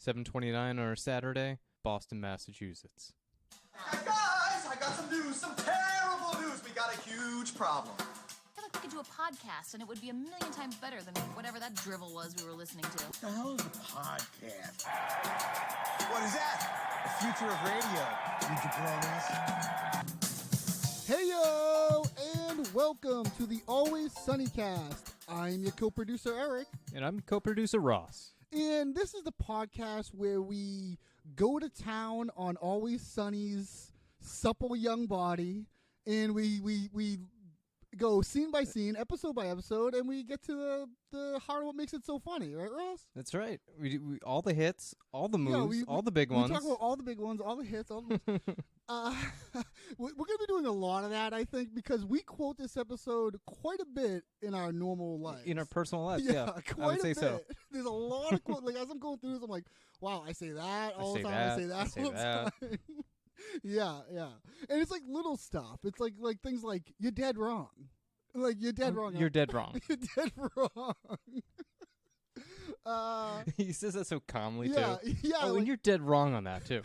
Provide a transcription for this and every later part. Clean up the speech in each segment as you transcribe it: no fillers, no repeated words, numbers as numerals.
7:29 on a Saturday, Boston, Massachusetts. Guys, I got some news, some terrible news. We got a huge problem. I feel like we could do a podcast and it would be a million times better than whatever that drivel was we were listening to. What the hell is a podcast? What is that? The future of radio. You jabronis. Heyoooo, and welcome to the Always Sunny cast. I'm your co-producer, Eric. And I'm co-producer Ross. And this is the podcast where we go to town on Always Sunny's supple young body, and we go scene by scene, episode by episode, and we get to the heart of what makes it so funny, right, Ross? That's right. We all the hits, all the moves, Yeah, all the big ones. We talk about all the big ones, all the hits. All the we're going to be doing a lot of that, I think, because we quote this episode quite a bit in our normal life. In our personal lives, yeah. Quite I would say bit. so. There's a lot of quotes. Like, as I'm going through this, I'm like, wow, I say that all the time. I say that all the time. Yeah. And it's like little stuff. It's like things like, you're dead wrong. Like, you're dead wrong. You're dead wrong. You're dead wrong. He says that so calmly, yeah, too. Yeah. Oh, like, and you're dead wrong on that, too.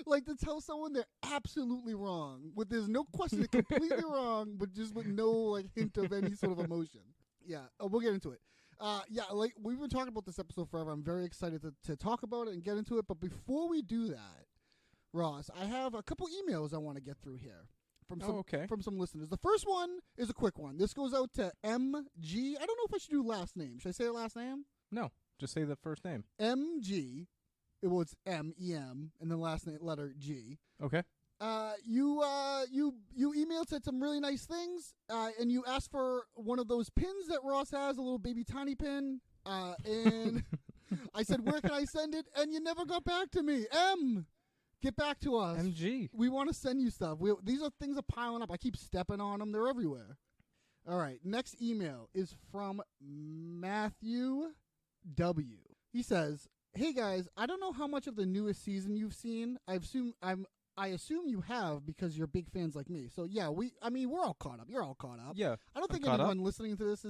like to tell someone they're absolutely wrong. There's no question they're completely wrong, but just with no like hint of any sort of emotion. Yeah, we'll get into it. Like we've been talking about this episode forever. I'm very excited to talk about it and get into it. But before we do that, Ross, I have a couple emails I want to get through here. From some listeners. The first one is a quick one. This goes out to MG. I don't know if I should do last name. Should I say the last name? No, just say the first name. MG. It's M-E-M, and then last name letter G. Okay. You emailed, said some really nice things, and you asked for one of those pins that Ross has, a little baby tiny pin, and I said, where can I send it? And you never got back to me. Get back to us. MG. We want to send you stuff. These are things are piling up. I keep stepping on them. They're everywhere. All right. Next email is from Matthew W. He says, hey guys, I don't know how much of the newest season you've seen. I assume you have because you're big fans like me. So yeah, we're all caught up. You're all caught up. Yeah. I don't think anyone listening to this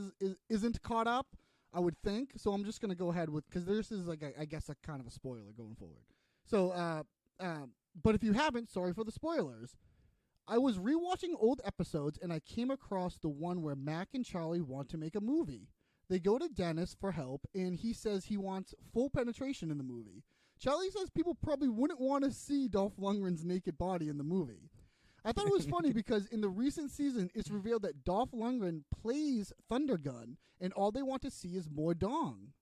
isn't caught up, I would think. So I'm just going to go ahead with, because this is like, I guess a kind of a spoiler going forward. So, but if you haven't, sorry for the spoilers. I was rewatching old episodes and I came across the one where Mac and Charlie want to make a movie. They go to Dennis for help, and he says he wants full penetration in the movie. Charlie says people probably wouldn't want to see Dolph Lundgren's naked body in the movie. I thought it was funny because in the recent season, it's revealed that Dolph Lundgren plays Thundergun, and all they want to see is more dong.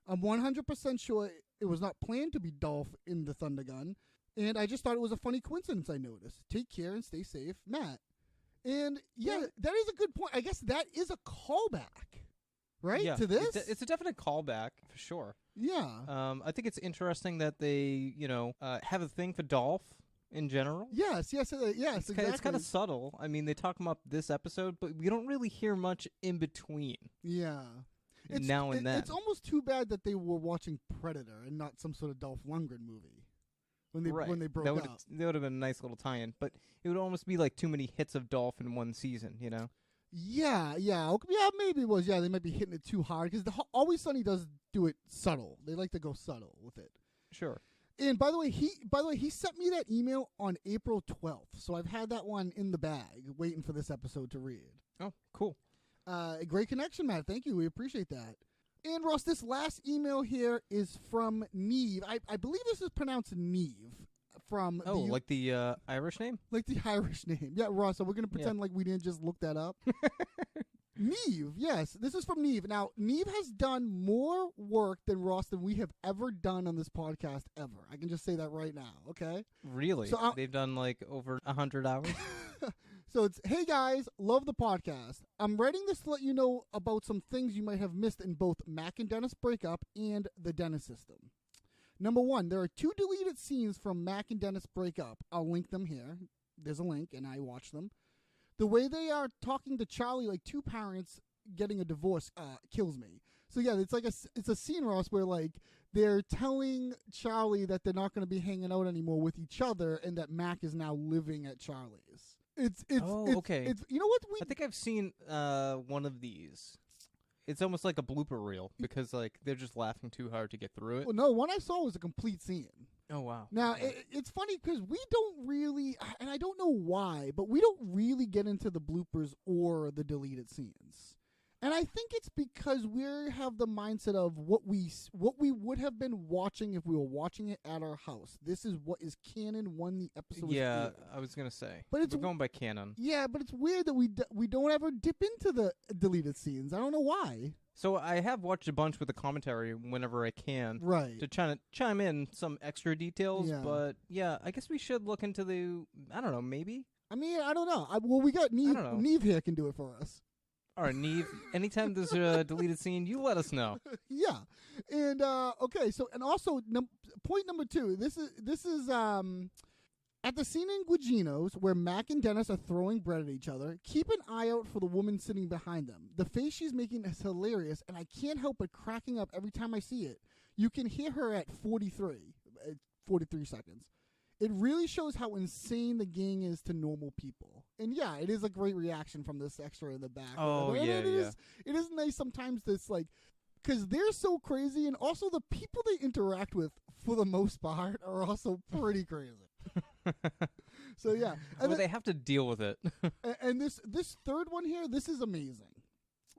I'm 100% sure it was not planned to be Dolph in the Thundergun, and I just thought it was a funny coincidence I noticed. Take care and stay safe, Matt. And yeah, that is a good point. I guess that is a callback. Right? Yeah, to this? It's a definite callback, for sure. Yeah. I think it's interesting that they, have a thing for Dolph in general. Yes, exactly. It's kind of subtle. I mean, they talk him up this episode, but we don't really hear much in between. Yeah. Now and then. It's almost too bad that they were watching Predator and not some sort of Dolph Lundgren movie when they broke up. That would have been a nice little tie-in, but it would almost be like too many hits of Dolph in one season, you know? Yeah, maybe it was. Yeah, they might be hitting it too hard because Always Sunny does do it subtle. They like to go subtle with it. Sure. And by the way, he sent me that email on April 12th, so I've had that one in the bag, waiting for this episode to read. Oh, cool. Great connection, Matt. Thank you. We appreciate that. And Ross, this last email here is from Neve. I believe this is pronounced Neve. From like the Irish name? Like the Irish name. Yeah, Ross, so we're going to pretend like we didn't just look that up. Neve, yes. This is from Neve. Now, Neve has done more work than Ross than we have ever done on this podcast ever. I can just say that right now, okay? Really? So they've done like over 100 hours? So it's, hey guys, love the podcast. I'm writing this to let you know about some things you might have missed in both Mac and Dennis breakup and the Dennis system. Number one, there are 2 deleted scenes from Mac and Dennis breakup. I'll link them here. There's a link, and I watched them. The way they are talking to Charlie like 2 parents getting a divorce kills me. So yeah, it's a scene, Ross, where like they're telling Charlie that they're not going to be hanging out anymore with each other, and that Mac is now living at Charlie's. It's okay. You know what? I think I've seen one of these. It's almost like a blooper reel because like they're just laughing too hard to get through it. Well, no, one I saw was a complete scene. Oh wow. Now, it's funny because we don't really, and I don't know why, but we don't really get into the bloopers or the deleted scenes. And I think it's because we have the mindset of what we would have been watching if we were watching it at our house. This is what is canon when the episode Yeah, is I was gonna say. But it's we're going by canon. Yeah, but it's weird that we don't ever dip into the deleted scenes. I don't know why. So I have watched a bunch with the commentary whenever I can, Right. to try to chime in some extra details. Yeah. But yeah, I guess we should look into the. I don't know, maybe. I mean, I don't know. Well, we got Neve. don't know. Neve here can do it for us. All right, Neve. Anytime there's a deleted scene, you let us know. Yeah, and okay. So, and also, point number 2. This is at the scene in Guigino's where Mac and Dennis are throwing bread at each other. Keep an eye out for the woman sitting behind them. The face she's making is hilarious, and I can't help but cracking up every time I see it. You can hear her at 43 seconds. It really shows how insane the gang is to normal people. And yeah, it is a great reaction from this extra in the back. Oh, And yeah, it is nice sometimes this, like, because they're so crazy, and also the people they interact with, for the most part, are also pretty crazy. So yeah. Well, they have to deal with it. And this third one here, this is amazing.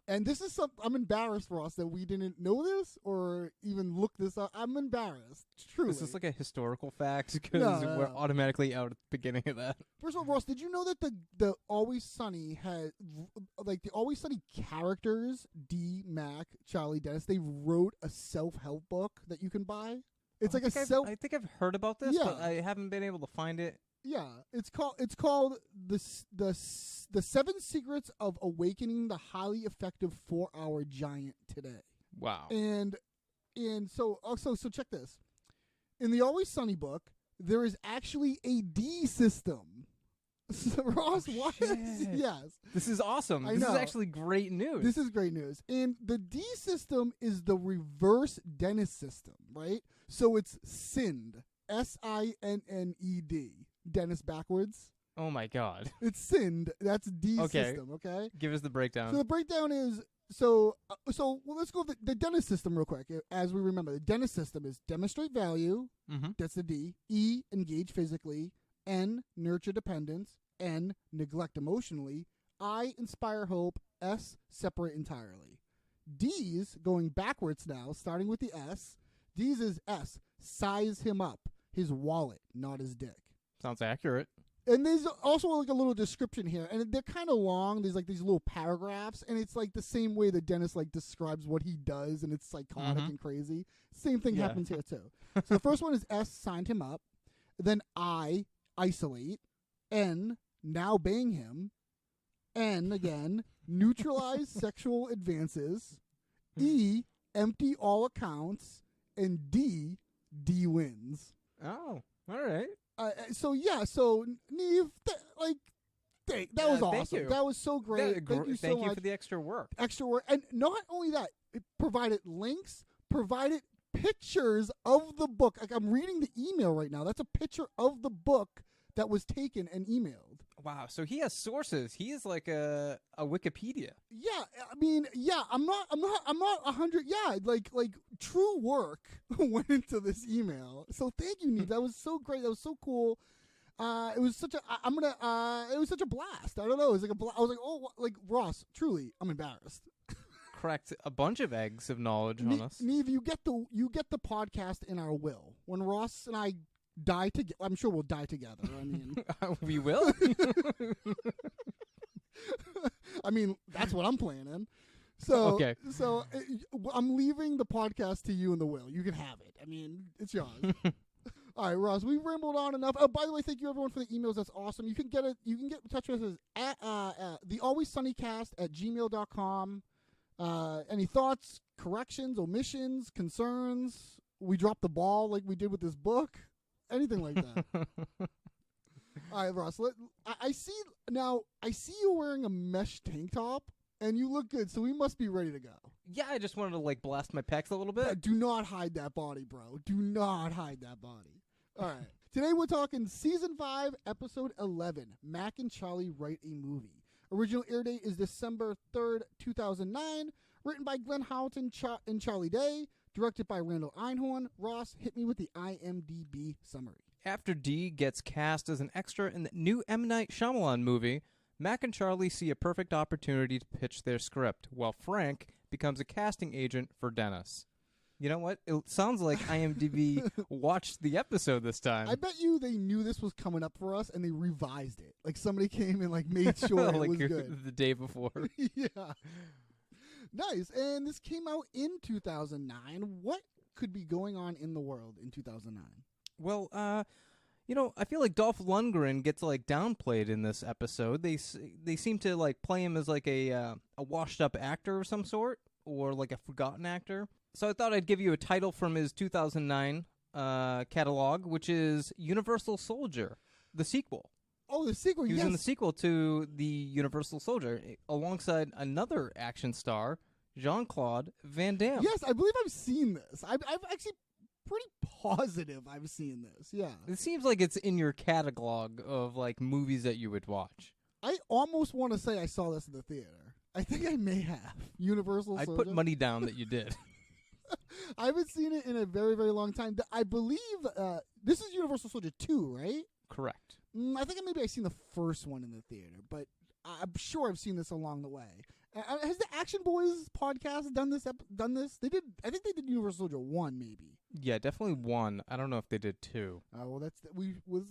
And this is I'm embarrassed for us that we didn't know this or even look this up. I'm embarrassed. Truly. Is this like a historical fact? Because No. we're automatically out at the beginning of that. First of all, Ross, did you know that the Always Sunny had, like, the Always Sunny characters, D, Mac, Charlie, Dennis, they wrote a self-help book that you can buy? It's like a self... I think I've heard about this, but Yeah. I haven't been able to find it. Yeah, it's called the 7 Secrets of Awakening the Highly Effective 4-Hour Giant Today. Wow. And so check this. In the Always Sunny book, there is actually a D system. So, Ross, what? shit. Yes. This is awesome. I This know. is actually great news. This is great news. And the D system is the reverse Dennis system, right? So it's SIND. SINNED. Dennis backwards. Oh my god. It's SIND. That's D Okay. system, okay? Give us the breakdown. So the breakdown is well, let's go with the Dennis system real quick. As we remember, the Dennis system is demonstrate value. Mm-hmm. That's the D. E, engage physically. N, nurture dependence. N, neglect emotionally. I, inspire hope. S, separate entirely. D's, going backwards now, starting with the S. D's is S, size him up. His wallet, not his dick. Sounds accurate. And there's also like a little description here, and they're kind of long. There's like these little paragraphs, and it's like the same way that Dennis like describes what he does, and it's psychotic and crazy. Same thing Yeah. happens here too. So the first one is S, signed him up. Then I, isolate. N, now bang him. N, again, neutralize sexual advances. E, empty all accounts. And D wins. Oh, all right. So Neve, that was thank awesome. you. That was so great. Thank you so much. for the extra work. Extra work, and not only that, it provided links, provided pictures of the book. Like, I'm reading the email right now. That's a picture of the book that was taken and emailed. Wow, so he has sources. He is like a Wikipedia. Yeah, I mean, yeah, I'm not 100. Yeah, like true work went into this email. So thank you, Neve. That was so great. That was so cool. It was such a. It was such a blast. I don't know. It was like I was like, oh, like Ross. Truly, I'm embarrassed. Cracked a bunch of eggs of knowledge on us. Neve, you get the podcast in our will. When Ross and I die together, I'm sure we'll die together. I mean, We will? I mean, that's what I'm planning. So, Okay. So I'm leaving the podcast to you and the will. You can have it. I mean, it's yours. All right, Ross, we've rambled on enough. Oh, by the way, thank you everyone for the emails. That's awesome. You can get in touch with us at the alwayssunnycast@gmail.com. Any thoughts, corrections, omissions, concerns? We dropped the ball like we did with this book. Anything like that. All right, Ross. I see you wearing a mesh tank top, and you look good. So we must be ready to go. Yeah, I just wanted to like blast my pecs a little bit. Do not hide that body, bro. Do not hide that body. All right. Today we're talking Season 5, Episode 11, Mac and Charlie Write a Movie. Original air date is December 3rd, 2009. Written by Glenn Howerton and Charlie Day. Directed by Randall Einhorn. Ross, hit me with the IMDb summary. After Dee gets cast as an extra in the new M. Night Shyamalan movie, Mac and Charlie see a perfect opportunity to pitch their script, while Frank becomes a casting agent for Dennis. You know what? It sounds like IMDb watched the episode this time. I bet you they knew this was coming up for us and they revised it. Like somebody came and like made sure like it was good. the day before. Yeah. Nice. And this came out in 2009. What could be going on in the world in 2009? Well, I feel like Dolph Lundgren gets like downplayed in this episode. They seem to like play him as like a washed up actor of some sort, or like a forgotten actor. So I thought I'd give you a title from his 2009 catalog, which is Universal Soldier, the sequel. Oh, the sequel, He was yes. in the sequel to the Universal Soldier alongside another action star, Jean-Claude Van Damme. Yes, I believe I've seen this. I've actually pretty positive I've seen this. Yeah. It seems like it's in your catalog of like movies that you would watch. I almost want to say I saw this in the theater. I think I may have. Universal I'd Soldier. put money down that you did. I haven't seen it in a very, very long time. I believe this is Universal Soldier 2, right? Correct. I think maybe I've seen the first one in the theater, but I'm sure I've seen this along the way. Has the Action Boys podcast done this? They did. I think they did Universal Soldier 1, maybe. Yeah, definitely 1. I don't know if they did 2. Well,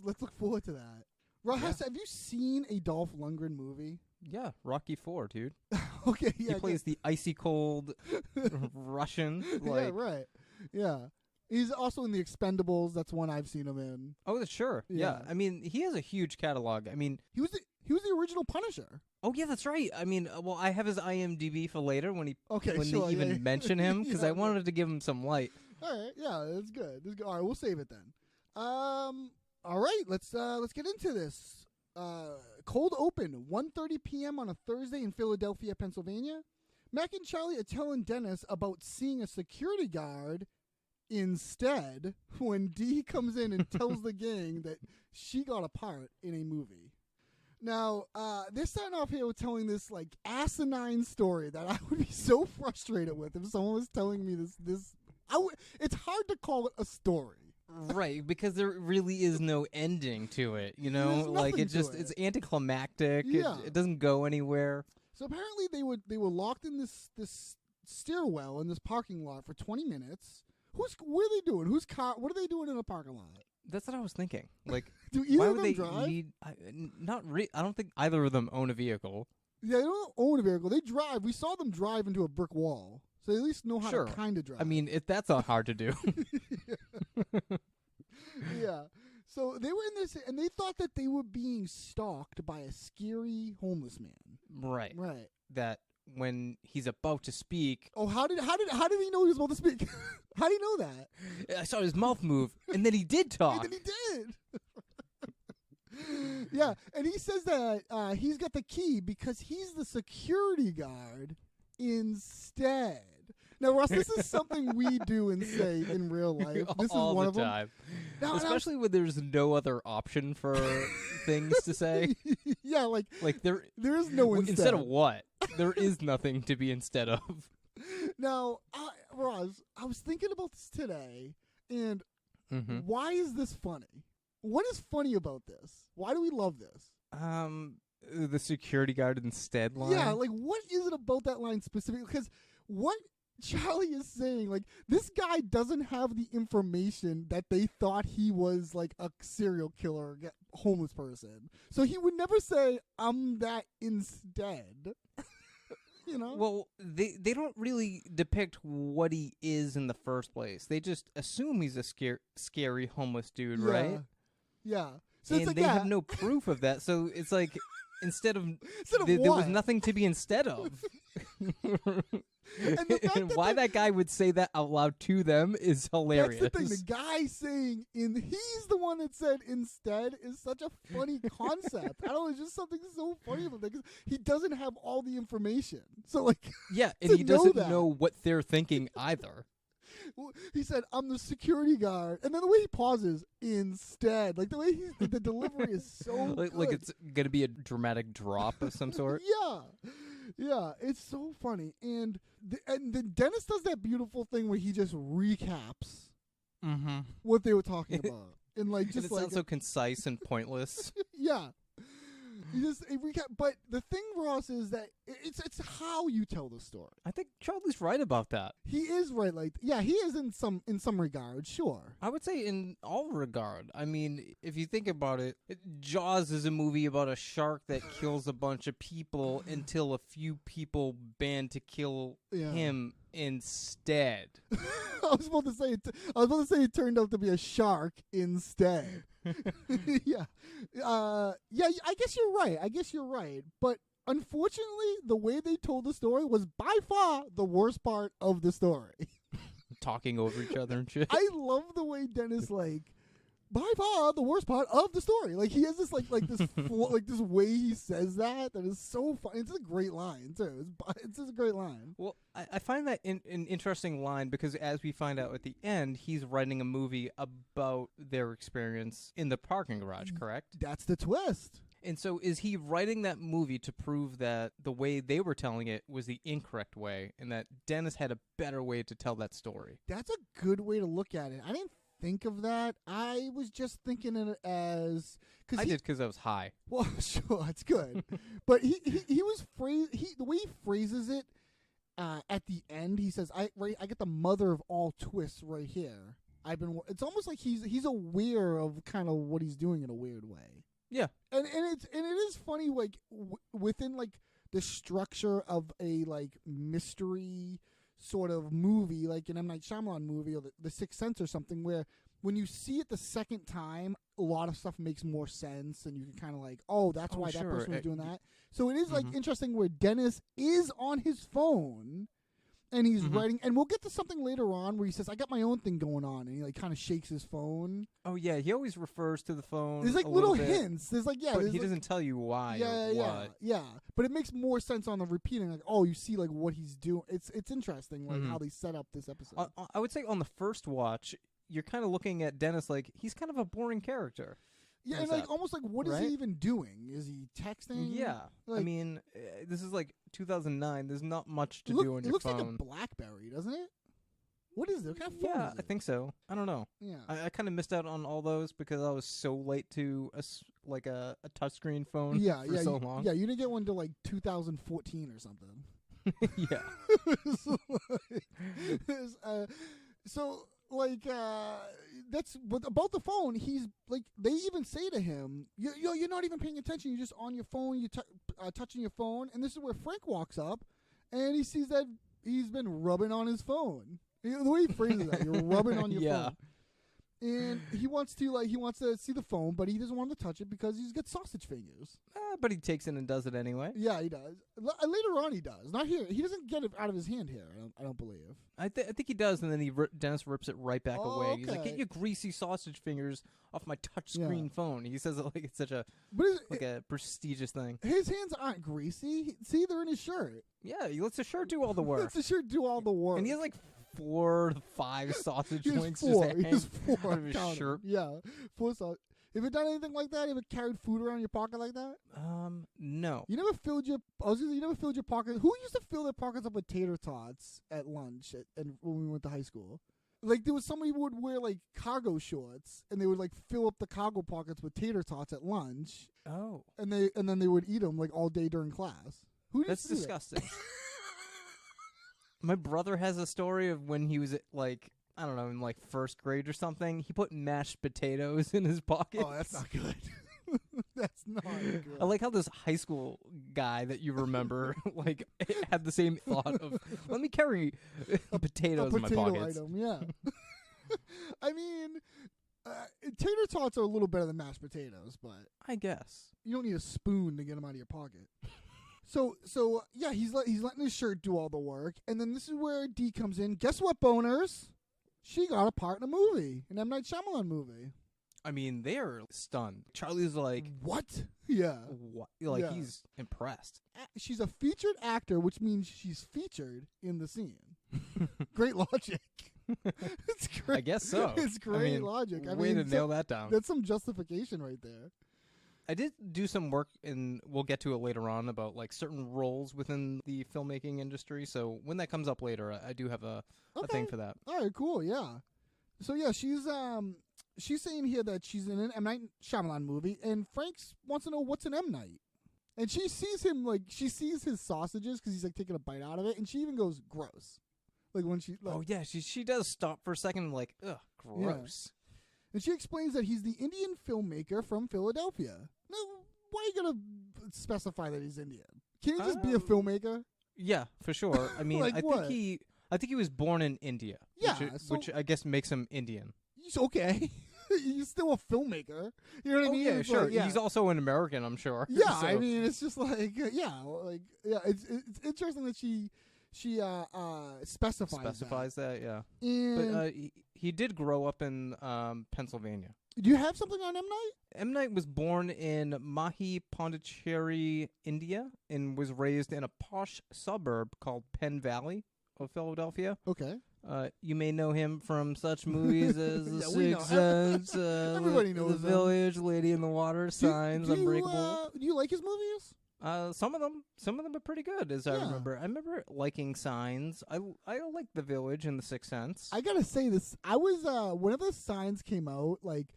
let's look forward to that. Ross, have you seen a Dolph Lundgren movie? Yeah, Rocky 4, dude. Okay, yeah. He plays the icy cold Russian. Like, yeah, right. Yeah. He's also in The Expendables. That's one I've seen him in. Oh, sure. Yeah. I mean, he has a huge catalog. I mean, he was the original Punisher. Oh yeah, that's right. I mean, well, I have his IMDb for later when sure, they even mention him because I wanted to give him some light. All right, yeah, that's good. All right, we'll save it then. All right, let's get into this. Cold open, 1:30 p.m. on a Thursday in Philadelphia, Pennsylvania. Mac and Charlie are telling Dennis about seeing a security guard instead when Dee comes in and tells the gang that she got a part in a movie. Now, they're starting off here with telling this like asinine story that I would be so frustrated with if someone was telling me this. It's hard to call it a story. Right, because there really is no ending to it, you know? There's Like nothing to it's anticlimactic. Yeah. It doesn't go anywhere. So apparently they were locked in this stairwell in this parking lot for 20 minutes. What are they doing? What are they doing in a parking lot? That's what I was thinking. Like, Do either why of would them they drive? need? I don't think either of them own a vehicle. Yeah, they don't own a vehicle. They drive. We saw them drive into a brick wall, so they at least know how to kind of drive. I mean, that's not hard to do. Yeah. So they were in this, and they thought that they were being stalked by a scary homeless man. Right. Right. That when he's about to speak, Oh, how did he know he was about to speak? How do you know that? I saw his mouth move, and then he did talk. And then he did. Yeah, and he says that he's got the key because he's the security guard instead. Now, Ross, this is something we do and say in real life. This All is one the of them. time. Now, Especially when there's no other option for things to say. Yeah, like there is no instead of what? There is nothing to be instead of. Now, Ross, I was thinking about this today, and why is this funny? What is funny about this? Why do we love this? The security guard instead line. Yeah, like what is it about that line specifically? Because what Charlie is saying, like, this guy doesn't have the information that they thought he was, like, a serial killer, homeless person. So he would never say, I'm that instead. You know? Well, they don't really depict what he is in the first place. They just assume he's a scary homeless dude, right? Yeah. So And it's like, they have no proof of that, so it's like, instead of there was what? nothing to be instead of. And the fact Why that guy would say that out loud to them is hilarious. That's the thing. The guy saying he's the one that said instead is such a funny concept. I don't know. It's just something so funny about that because he doesn't have all the information. So like, yeah, and to he doesn't know that. know what they're thinking either. Well, he said, "I'm the security guard," and then the way he pauses instead, like the way the delivery is so like good. it's gonna be a dramatic drop of some sort. Yeah. Yeah, it's so funny. And then Dennis does that beautiful thing where he just recaps what they were talking about. And like And just it like sounds so concise and pointless. yeah. It recap, but the thing, Ross, is that it's how you tell the story. I think Charlie's right about that. He is right, like he is in some regards, sure. I would say in all regard. I mean, if you think about it, Jaws is a movie about a shark that kills a bunch of people until a few people band to kill him instead. I was about to say it turned out to be a shark instead. Yeah. I guess you're right. But unfortunately, the way they told the story was by far the worst part of the story. Talking over each other and shit. I love the way Dennis, like, by far the worst part of the story. Like, he has this like this like this way he says that is so fun. It's a great line too. It's just a great line. Well, I find that an interesting line because as we find out at the end, he's writing a movie about their experience in the parking garage, correct? That's the twist. And so is he writing that movie to prove that the way they were telling it was the incorrect way and that Dennis had a better way to tell that story? That's a good way to look at it. I didn't think of that. I was just thinking it as... I did because I was high. Well, sure, that's good. But he was the way he phrases it at the end, he says, I get the mother of all twists right here. It's almost like he's aware of kind of what he's doing in a weird way. Yeah. And it is funny, like within like the structure of a like mystery sort of movie, like an M. Night Shyamalan movie or the Sixth Sense or something, where when you see it the second time, a lot of stuff makes more sense, and you can kind of like, oh, that's why that person was doing that. So it is like interesting where Dennis is on his phone. And he's writing, and we'll get to something later on where he says, I got my own thing going on, and he like kind of shakes his phone. Oh, yeah, he always refers to the phone. There's like little hints. There's like, but he doesn't tell you why or what. Yeah. But it makes more sense on the repeating, like, oh, you see like what he's doing. It's interesting, like how they set up this episode. I would say on the first watch, you're kind of looking at Dennis like he's kind of a boring character. Yeah, and like almost like, what is he even doing? Is he texting? Yeah, like, I mean, this is like 2009. There's not much to do on your phone. It looks like a BlackBerry, doesn't it? What is it? What kind of phone is it? I think so. I don't know. Yeah, I kind of missed out on all those because I was so late to a touchscreen phone. For so long. Yeah, you didn't get one until like 2014 or something. Yeah. So. Like that's but about the phone. He's like they even say to him, "You're not even paying attention. You're just on your phone. You're touching your phone." And this is where Frank walks up, and he sees that he's been rubbing on his phone. The way he phrases that, you're rubbing on your phone. And he wants to see the phone, but he doesn't want to touch it because he's got sausage fingers. But he takes it and does it anyway. Yeah, he does. Later on, he does. Not here. He doesn't get it out of his hand here. I don't believe. I think he does, and then Dennis rips it right back away. Okay. He's like, "Get your greasy sausage fingers off my touchscreen phone." He says it like it's such a a prestigious thing. His hands aren't greasy. See, they're in his shirt. Yeah, he lets his shirt do all the work. Lets his shirt do all the work. And he has like 4 to 5 sausage links just hanging out of his shirt. Yeah, 4 sausage. Have you done anything like that? Have you carried food around in your pocket like that? No. You never filled your pocket. Who used to fill their pockets up with tater tots at lunch and when we went to high school? Like there was somebody who would wear like cargo shorts and they would like fill up the cargo pockets with tater tots at lunch. Oh. And then they would eat them like all day during class. That's disgusting. My brother has a story of when he was at like, I don't know, in like first grade or something. He put mashed potatoes in his pocket. Oh, that's not good. That's not good. I like how this high school guy that you remember like had the same thought of, let me carry potatoes in my pockets. Item, yeah. I mean, tater tots are a little better than mashed potatoes, but I guess you don't need a spoon to get them out of your pocket. So yeah, he's letting his shirt do all the work, and then this is where D comes in. Guess what, boners? She got a part in a movie, an M. Night Shyamalan movie. I mean, they're stunned. Charlie's like, what? Yeah. What? Like, he's impressed. She's a featured actor, which means she's featured in the scene. Great logic. It's great. I guess so. It's great logic. Way to nail that down. That's some justification right there. I did do some work, and we'll get to it later on, about like certain roles within the filmmaking industry. So when that comes up later, I do have a thing for that. All right, cool, yeah. So yeah, she's saying here that she's in an M. Night Shyamalan movie, and Frank wants to know what's an M. Night. And she sees him, like, she sees his sausages because he's, like, taking a bite out of it, and she even goes, gross. Like, when she... Like, oh, yeah, she does stop for a second, like, ugh, gross. Yeah. And she explains that he's the Indian filmmaker from Philadelphia. Now, why are you going to specify that he's Indian? Can he just be a filmmaker? Yeah, for sure. I mean, Like I what? think he was born in India. Yeah, which I guess makes him Indian. He's okay. He's still a filmmaker. You know what I mean? Yeah, It's sure. like, yeah. He's also an American, I'm sure. Yeah, So- I mean, it's just like, it's interesting that she specifies that, yeah. And But he did grow up in Pennsylvania. do you have something on M. Night? M. Night was born in Mahi, Pondicherry, India, and was raised in a posh suburb called Penn Valley of Philadelphia. Okay. You may know him from such movies as The Yeah, we know. Sixth Sense, Everybody knows The him. Village, Lady in the Water, Signs, Unbreakable. Do you like his movies? Some of them are pretty good, as I Yeah. remember. I remember liking Signs. I like The Village and The Sixth Sense. I gotta say this. I was whenever the Signs came out, like,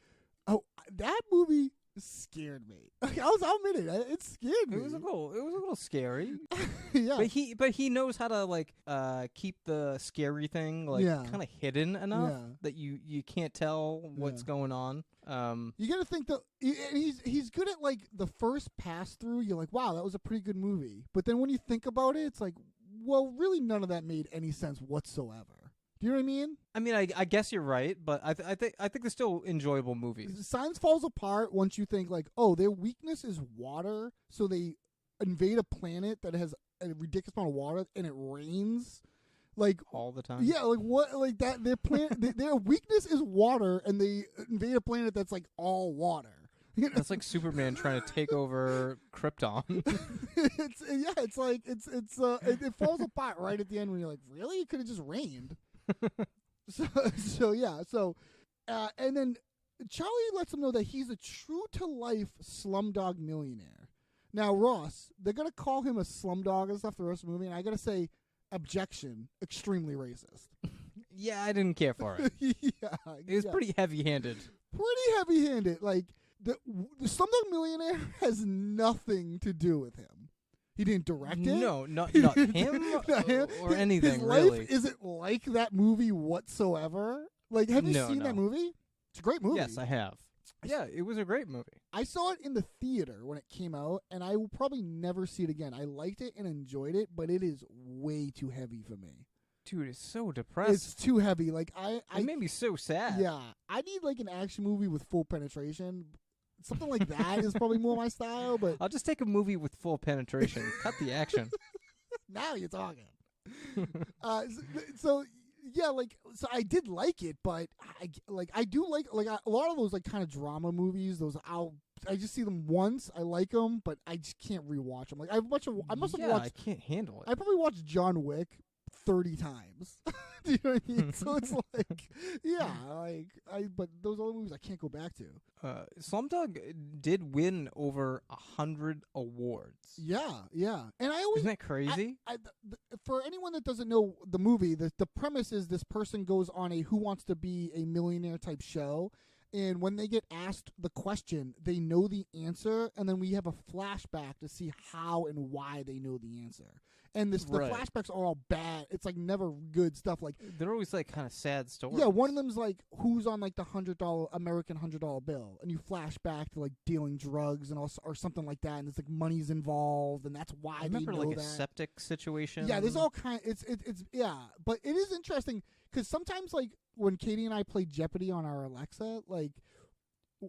oh, that movie scared me. I'll admit it. It scared me. It was a little scary. Yeah. But he knows how to like keep the scary thing like Yeah. kind of hidden enough Yeah. that you can't tell what's Yeah. going on. You gotta think that he's good at like the first pass through. You're like, wow, that was a pretty good movie. But then when you think about it, it's like, well, really, none of that made any sense whatsoever. Do you know what I mean? I mean, I guess you're right, but I think they're still enjoyable movies. Signs falls apart once you think like, oh, their weakness is water, so they invade a planet that has a ridiculous amount of water and it rains. Like All the time. yeah, like what? Like that? Their planet, their weakness is water, and they invade a planet that's like all water. That's like Superman trying to take over Krypton. It falls apart right at the end when you're like, really? It could have just rained. And then Charlie lets him know that he's a true to life slumdog millionaire. Now, Ross, they're gonna call him a slumdog and stuff the rest of the movie, and I gotta say, objection, extremely racist. Yeah, I didn't care for it. Yeah, It was pretty heavy-handed. pretty heavy-handed. Like the Slumdog Millionaire has nothing to do with him. He didn't direct it. No, not him Not him. or anything, His really. life isn't like that movie whatsoever. Like, have you No, seen no. that movie? It's a great movie. Yes, I have. Yeah, it was a great movie. I saw it in the theater when it came out, and I will probably never see it again. I liked it and enjoyed it, but it is way too heavy for me. Dude, it's so depressing. It's too heavy. Like It made me so sad. yeah, I need like an action movie with full penetration. Something like that is probably more my style. But I'll just take a movie with full penetration. Cut the action. now you're talking. So I did like it, but I do like a lot of those like kind of drama movies. I just see them once. I like them, but I just can't rewatch them. Like I must have watched. I can't handle it. I probably watched John Wick 30 times. Do you know what I mean? So it's like, yeah, but those other movies I can't go back to. Slumdog did win over 100 awards. Yeah, and I always Isn't that crazy? for anyone that doesn't know the movie, the premise is this person goes on a Who Wants to Be a Millionaire type show, and when they get asked the question, they know the answer, and then we have a flashback to see how and why they know the answer. And the flashbacks are all bad. It's like never good stuff. Like They're always like kind of sad stories. yeah, one of them's like who's on like the American $100 bill, and you flash back to like dealing drugs and or something like that, and it's like money's involved, and that's why I remember they know like that. a septic situation. Yeah, there's all kind. It's yeah, but it is interesting because sometimes like when Katie and I play Jeopardy on our Alexa, like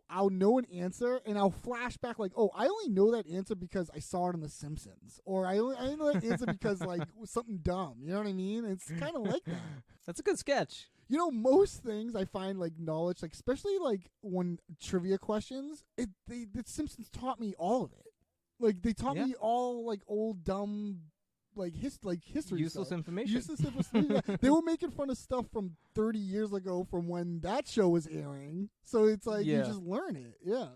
I'll know an answer and I'll flash back like, oh, I only know that answer because I saw it on The Simpsons, or I only know that answer because like something dumb. You know what I mean? It's kind of like that. That's a good sketch. You know, most things I find like knowledge, like especially like when trivia questions, the Simpsons taught me all of it. Like they taught me all like old dumb history Useless stuff. information. Useless information. Yeah. They were making fun of stuff from 30 years ago from when that show was airing. So it's like you just learn it. Yeah.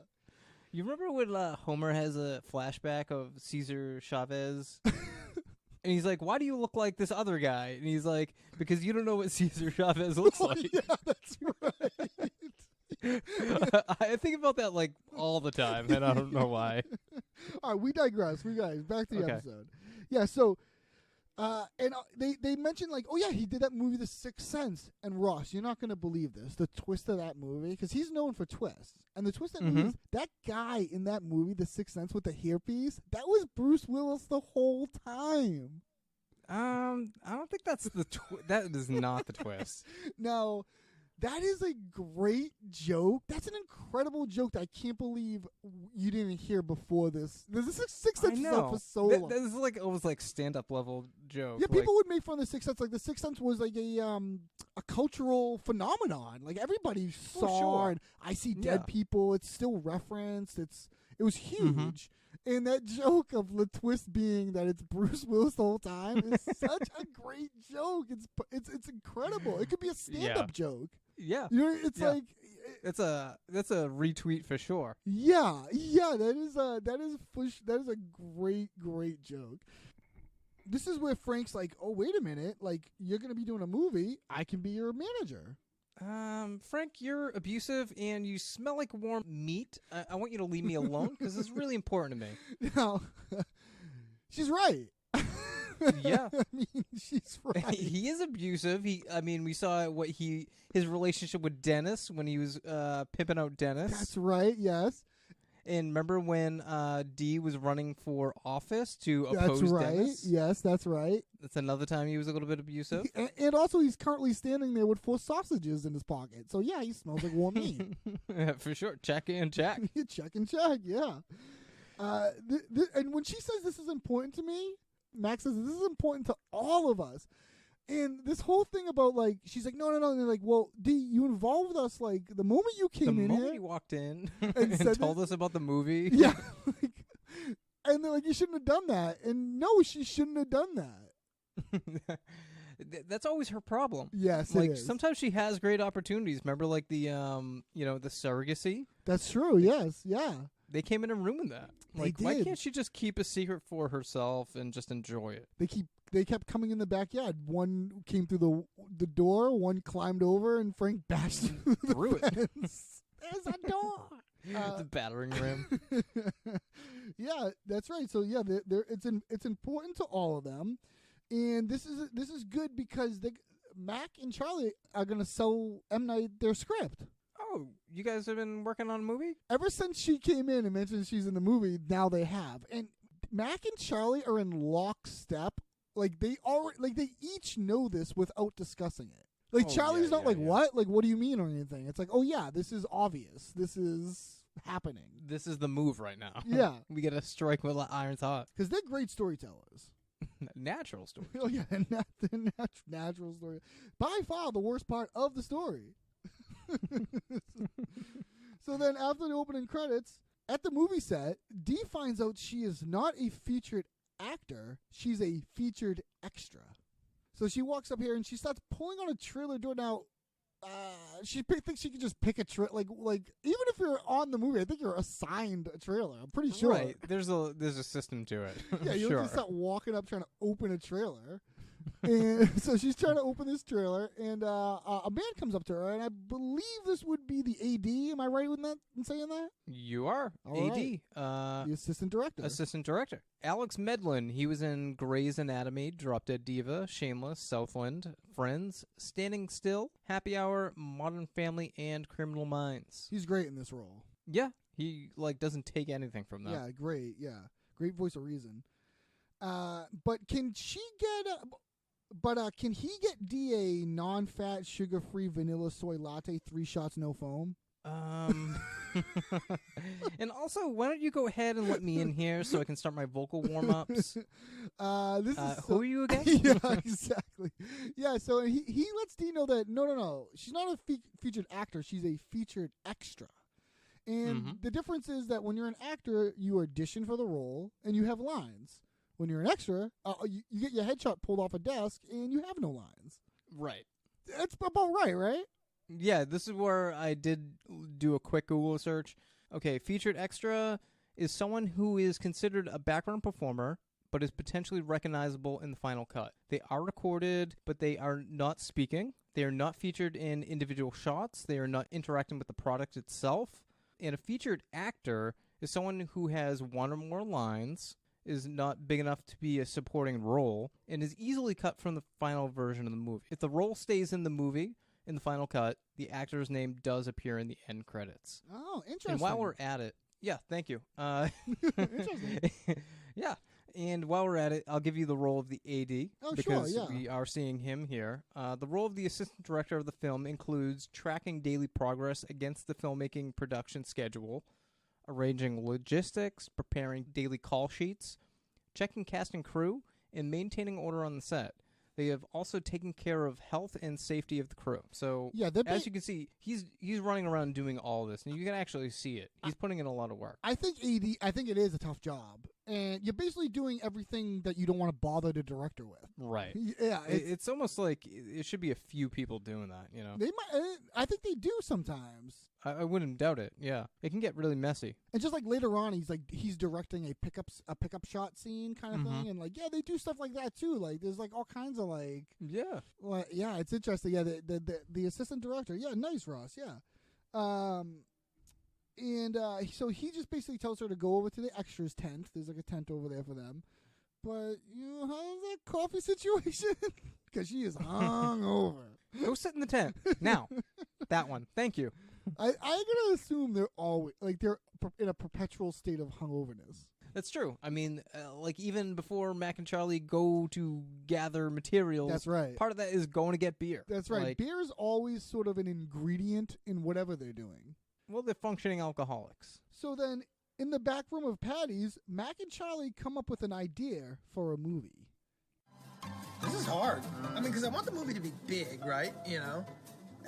You remember when Homer has a flashback of Cesar Chavez? And he's like, why do you look like this other guy? And he's like, because you don't know what Cesar Chavez looks like. Yeah, that's right. I think about that like all the time, and I don't know why. All right, we digress. Back to the Okay. episode. Yeah, so and they mentioned like, oh yeah, he did that movie The Sixth Sense. And Ross, you're not gonna believe this, the twist of that movie, because he's known for twists. And the twist of that movie is that guy in that movie, The Sixth Sense, with the hairpiece, that was Bruce Willis the whole time. I don't think that's that is not the twist. Now, that is a great joke. That's an incredible joke that I can't believe you didn't hear before this. This is Sixth Sense is up for so long. This is like almost like stand-up level joke. Yeah, people would make fun of The Sixth Sense. Like The Sixth Sense was like a cultural phenomenon. Like everybody saw, sure. and I see dead Yeah. people. It's still referenced. It was huge. And that joke of the twist being that it's Bruce Willis the whole time is such a great joke. It's incredible. It could be a stand-up joke. Yeah, You know, it's Yeah. like that's a retweet for sure. yeah, that is a great joke. This is where Frank's like, oh wait a minute, like you're gonna be doing a movie, I can be your manager. Frank, you're abusive and you smell like warm meat. I want you to leave me alone because it's really important to me. Now, she's right. Yeah. I mean, she's right. He is abusive. We saw his relationship with Dennis when he was pimping out Dennis. That's right. Yes. And remember when Dee was running for office to That's oppose right. Dennis? Yes, that's right. That's another time he was a little bit abusive. And also, he's currently standing there with 4 sausages in his pocket. So yeah, he smells like warm meat. For sure. Check in, check. Check and check. Yeah. And when she says this is important to me, Max says this is important to all of us. And this whole thing about like, she's like, no. And they're like, well, Dee, you involved us like the moment you The came in moment here. he walked in and said and told us about the movie. Yeah. And they're like, you shouldn't have done that. And no, she shouldn't have done that. That's always her problem. Yes, Like it is. sometimes she has great opportunities. Remember, like the the surrogacy. That's true. Yes. Yeah. They came in and ruined that. They Like, why did. can't she just keep a secret for herself and just enjoy it? They kept coming in the backyard. One came through the door. One climbed over, and Frank bashed through the Through it. fence. There's a door. The battering ram. Yeah, that's right. So yeah, it's important to all of them, and this is good because Mac and Charlie are gonna sell M. Night their script. Oh, you guys have been working on a movie? Ever since she came in and mentioned she's in the movie, now they have. And Mac and Charlie are in lockstep. Like they each know this without discussing it. Like Oh, Charlie's yeah, not yeah, like, yeah. what? Like, what do you mean or anything? It's like, oh yeah, this is obvious. This is happening. This is the move right now. Yeah. We got to strike while the iron's hot. Because they're great storytellers. Natural story. Oh yeah, and the natural story. By far the worst part of the story. So then after the opening credits, at the movie set, Dee finds out she is not a featured actor, she's a featured extra. So she walks up here and she starts pulling on a trailer door. Now, she thinks she can just pick a trailer. Like even if you're on the movie, I think you're assigned a trailer. I'm pretty sure. Right. There's a system to it. Yeah, you sure. don't just start walking up trying to open a trailer. And so she's trying to open this trailer, and a man comes up to her, and I believe this would be the AD. Am I right with that in saying that? You are. All AD. right. The assistant director. Assistant director. Alex Medlin. He was in Grey's Anatomy, Drop Dead Diva, Shameless, Southland, Friends, Standing Still, Happy Hour, Modern Family, and Criminal Minds. He's great in this role. Yeah. He doesn't take anything from that. Yeah, great. Yeah, great voice of reason. But can she get? Can he get D a non-fat, sugar-free vanilla soy latte, 3 shots, no foam? And also, why don't you go ahead and let me in here so I can start my vocal warm-ups? This is Who are you again? Yeah, exactly. Yeah, so he lets Dee know that no, she's not a featured actor, she's a featured extra. And the difference is that when you're an actor, you audition for the role and you have lines. When you're an extra, you get your headshot pulled off a desk and you have no lines. Right. That's about right? Yeah, this is where I did do a quick Google search. Okay, featured extra is someone who is considered a background performer, but is potentially recognizable in the final cut. They are recorded, but they are not speaking. They are not featured in individual shots. They are not interacting with the product itself. And a featured actor is someone who has one or more lines, is not big enough to be a supporting role, and is easily cut from the final version of the movie. If the role stays in the movie, in the final cut, the actor's name does appear in the end credits. Oh, interesting. And while we're at it, yeah, thank you. Interesting. Yeah. And while we're at it, I'll give you the role of the AD. Oh, because sure, yeah. we are seeing him here. The role of the assistant director of the film includes tracking daily progress against the filmmaking production schedule, arranging logistics, preparing daily call sheets, checking cast and crew, and maintaining order on the set. They have also taken care of health and safety of the crew. So, Yeah, as you can see, he's running around doing all this, and you can actually see it. He's putting in a lot of work. I think it is a tough job, and you're basically doing everything that you don't want to bother the director with. Right. Yeah, It's almost like it should be a few people doing that, you know? they might. I think they do sometimes. I wouldn't doubt it, yeah. It can get really messy. And just like later on, he's directing a pickup shot scene kind of thing, and like they do stuff like that too. Like there's like all kinds of Yeah. yeah, it's interesting. Yeah, the assistant director. Yeah, nice, Ross. Yeah, so he just basically tells her to go over to the extras tent. There's like a tent over there for them. But how's that coffee situation? Because she is hungover. Go sit in the tent. Now. That one. Thank you. I'm gonna assume they're always they're in a perpetual state of hungoverness. That's true. I mean, even before Mac and Charlie go to gather materials, That's right. part of that is going to get beer. That's right. Like, Beer is always sort of an ingredient in whatever they're doing. well, they're functioning alcoholics. So then, in the back room of Patty's, Mac and Charlie come up with an idea for a movie. This is hard. I mean, because I want the movie to be big, right? You know?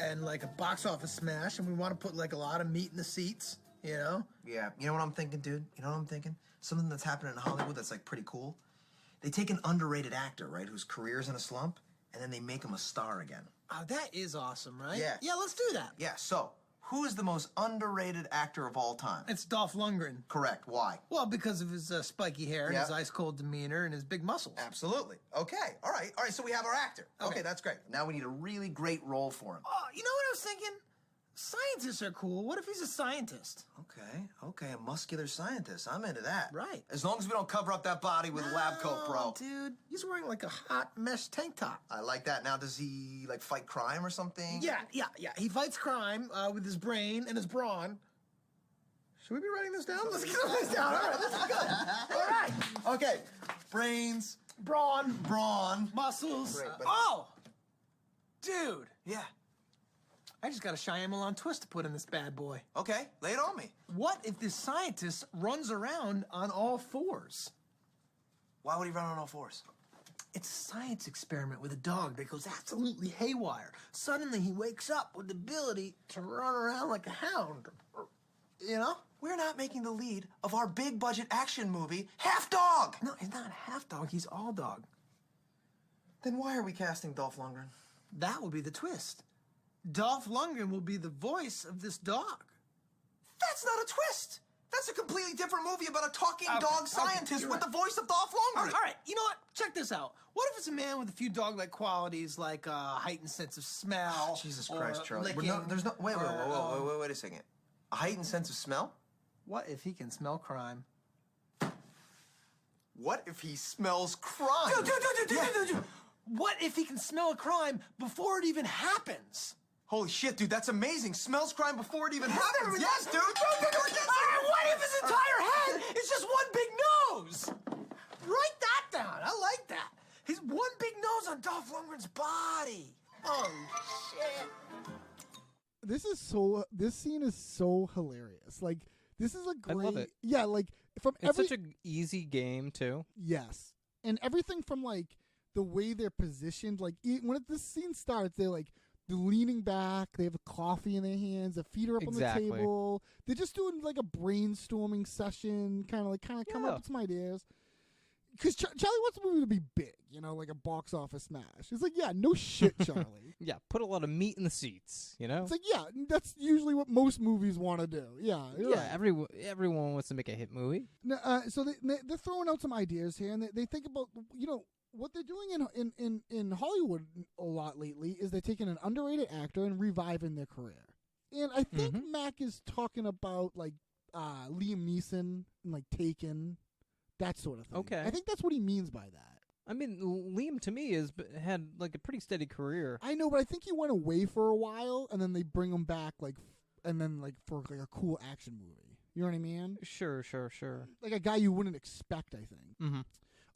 And like a box office smash, and we want to put like a lot of meat in the seats, you know? Yeah, you know what I'm thinking, dude? You know what I'm thinking? Something that's happening in Hollywood that's like pretty cool. They take an underrated actor, right, whose career's in a slump, and then they make him a star again. Oh, that is awesome, right? Yeah. Yeah, let's do that. Yeah, so, who is the most underrated actor of all time? It's Dolph Lundgren. Correct. Why? Well, because of his spiky hair and Yeah. his ice-cold demeanor and his big muscles. Absolutely. Okay. All right, so we have our actor. Okay, that's great. Now we need a really great role for him. Oh, you know what I was thinking? Scientists are cool. What if he's a scientist? Okay, a muscular scientist. I'm into that. Right. As long as we don't cover up that body with a lab coat, bro. Dude, he's wearing like a hot mesh tank top. I like that. Now, does he, like, fight crime or something? Yeah. He fights crime with his brain and his brawn. Should we be writing this down? Let's get this down. All right, this is good. All right. Okay. Brains. Brawn. Muscles. Great, but- Oh! Dude, Yeah. I just got a Shyamalan twist to put in this bad boy. Okay, lay it on me. What if this scientist runs around on all fours? Why would he run on all fours? It's a science experiment with a dog that goes absolutely haywire. Suddenly he wakes up with the ability to run around like a hound. You know? We're not making the lead of our big budget action movie half dog. No, he's not half dog, he's all dog. Then why are we casting Dolph Lundgren? That will be the twist. Dolph Lundgren will be the voice of this dog. That's not a twist. That's a completely different movie about a talking dog scientist you're with right. the voice of Dolph Lundgren. All right, you know what? Check this out. What if it's a man with a few dog-like qualities, like a heightened sense of smell? Jesus or Christ, Charlie. licking, Wait a second. A heightened sense of smell? What if he can smell crime? What if he smells crime? Dude. What if he can smell a crime before it even happens? Holy shit, dude, that's amazing. Smells crime before it even happens. Yes, dude. What if his entire head is just one big nose? Write that down. I like that. His one big nose on Dolph Lundgren's body. Oh, shit. This scene is so hilarious. Like, this is a great. I love it. Yeah, like from It's such an easy game, too. Yes, and everything from like the way they're positioned. Like when this scene starts, they're leaning back. They have a coffee in their hands. Their feet are up Exactly. on the table. They're just doing like a brainstorming session, kind of coming up with some ideas. because Charlie wants the movie to be big, like a box office smash. It's like, yeah, no shit, Charlie. Yeah, put a lot of meat in the seats, It's like, yeah, that's usually what most movies want to do. Yeah, you're Yeah, right. everyone wants to make a hit movie. So they're throwing out some ideas here, and they think about, what they're doing in Hollywood a lot lately is they're taking an underrated actor and reviving their career. And I think Mac is talking about like Liam Neeson and like Taken, that sort of thing. Okay. I think that's what he means by that. I mean, Liam to me had like a pretty steady career. I know, but I think he went away for a while, and then they bring him back and then for like a cool action movie. You know what I mean? Sure. Like a guy you wouldn't expect, I think. Mm-hmm.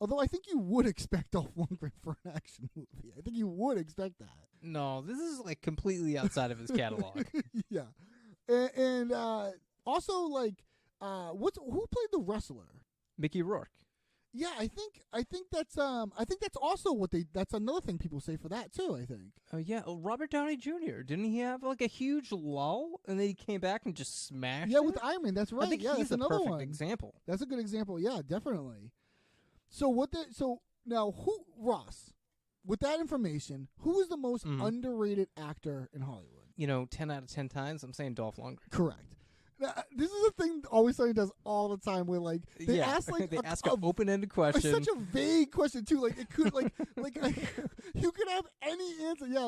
Although I think you would expect Dolph Lundgren for an action movie. I think you would expect that. No, this is like completely outside of his catalog. Yeah, and also like who played the wrestler? Mickey Rourke. Yeah, I think that's also that's another thing people say for that too. I think. Yeah, Robert Downey Jr. Didn't he have like a huge lull and then he came back and just smashed? Yeah, it? with Iron Man. That's right. I think yeah, he's that's the another perfect one. example. That's a good example. Yeah, definitely. So now Ross, with that information, who is the most underrated actor in Hollywood? 10 out of 10 times, I'm saying Dolph Lundgren. Correct. Now, this is a thing Always Sunny does all the time, where like they ask like they ask an open-ended question. Such a vague question too. Like it could like you could have any answer. Yeah,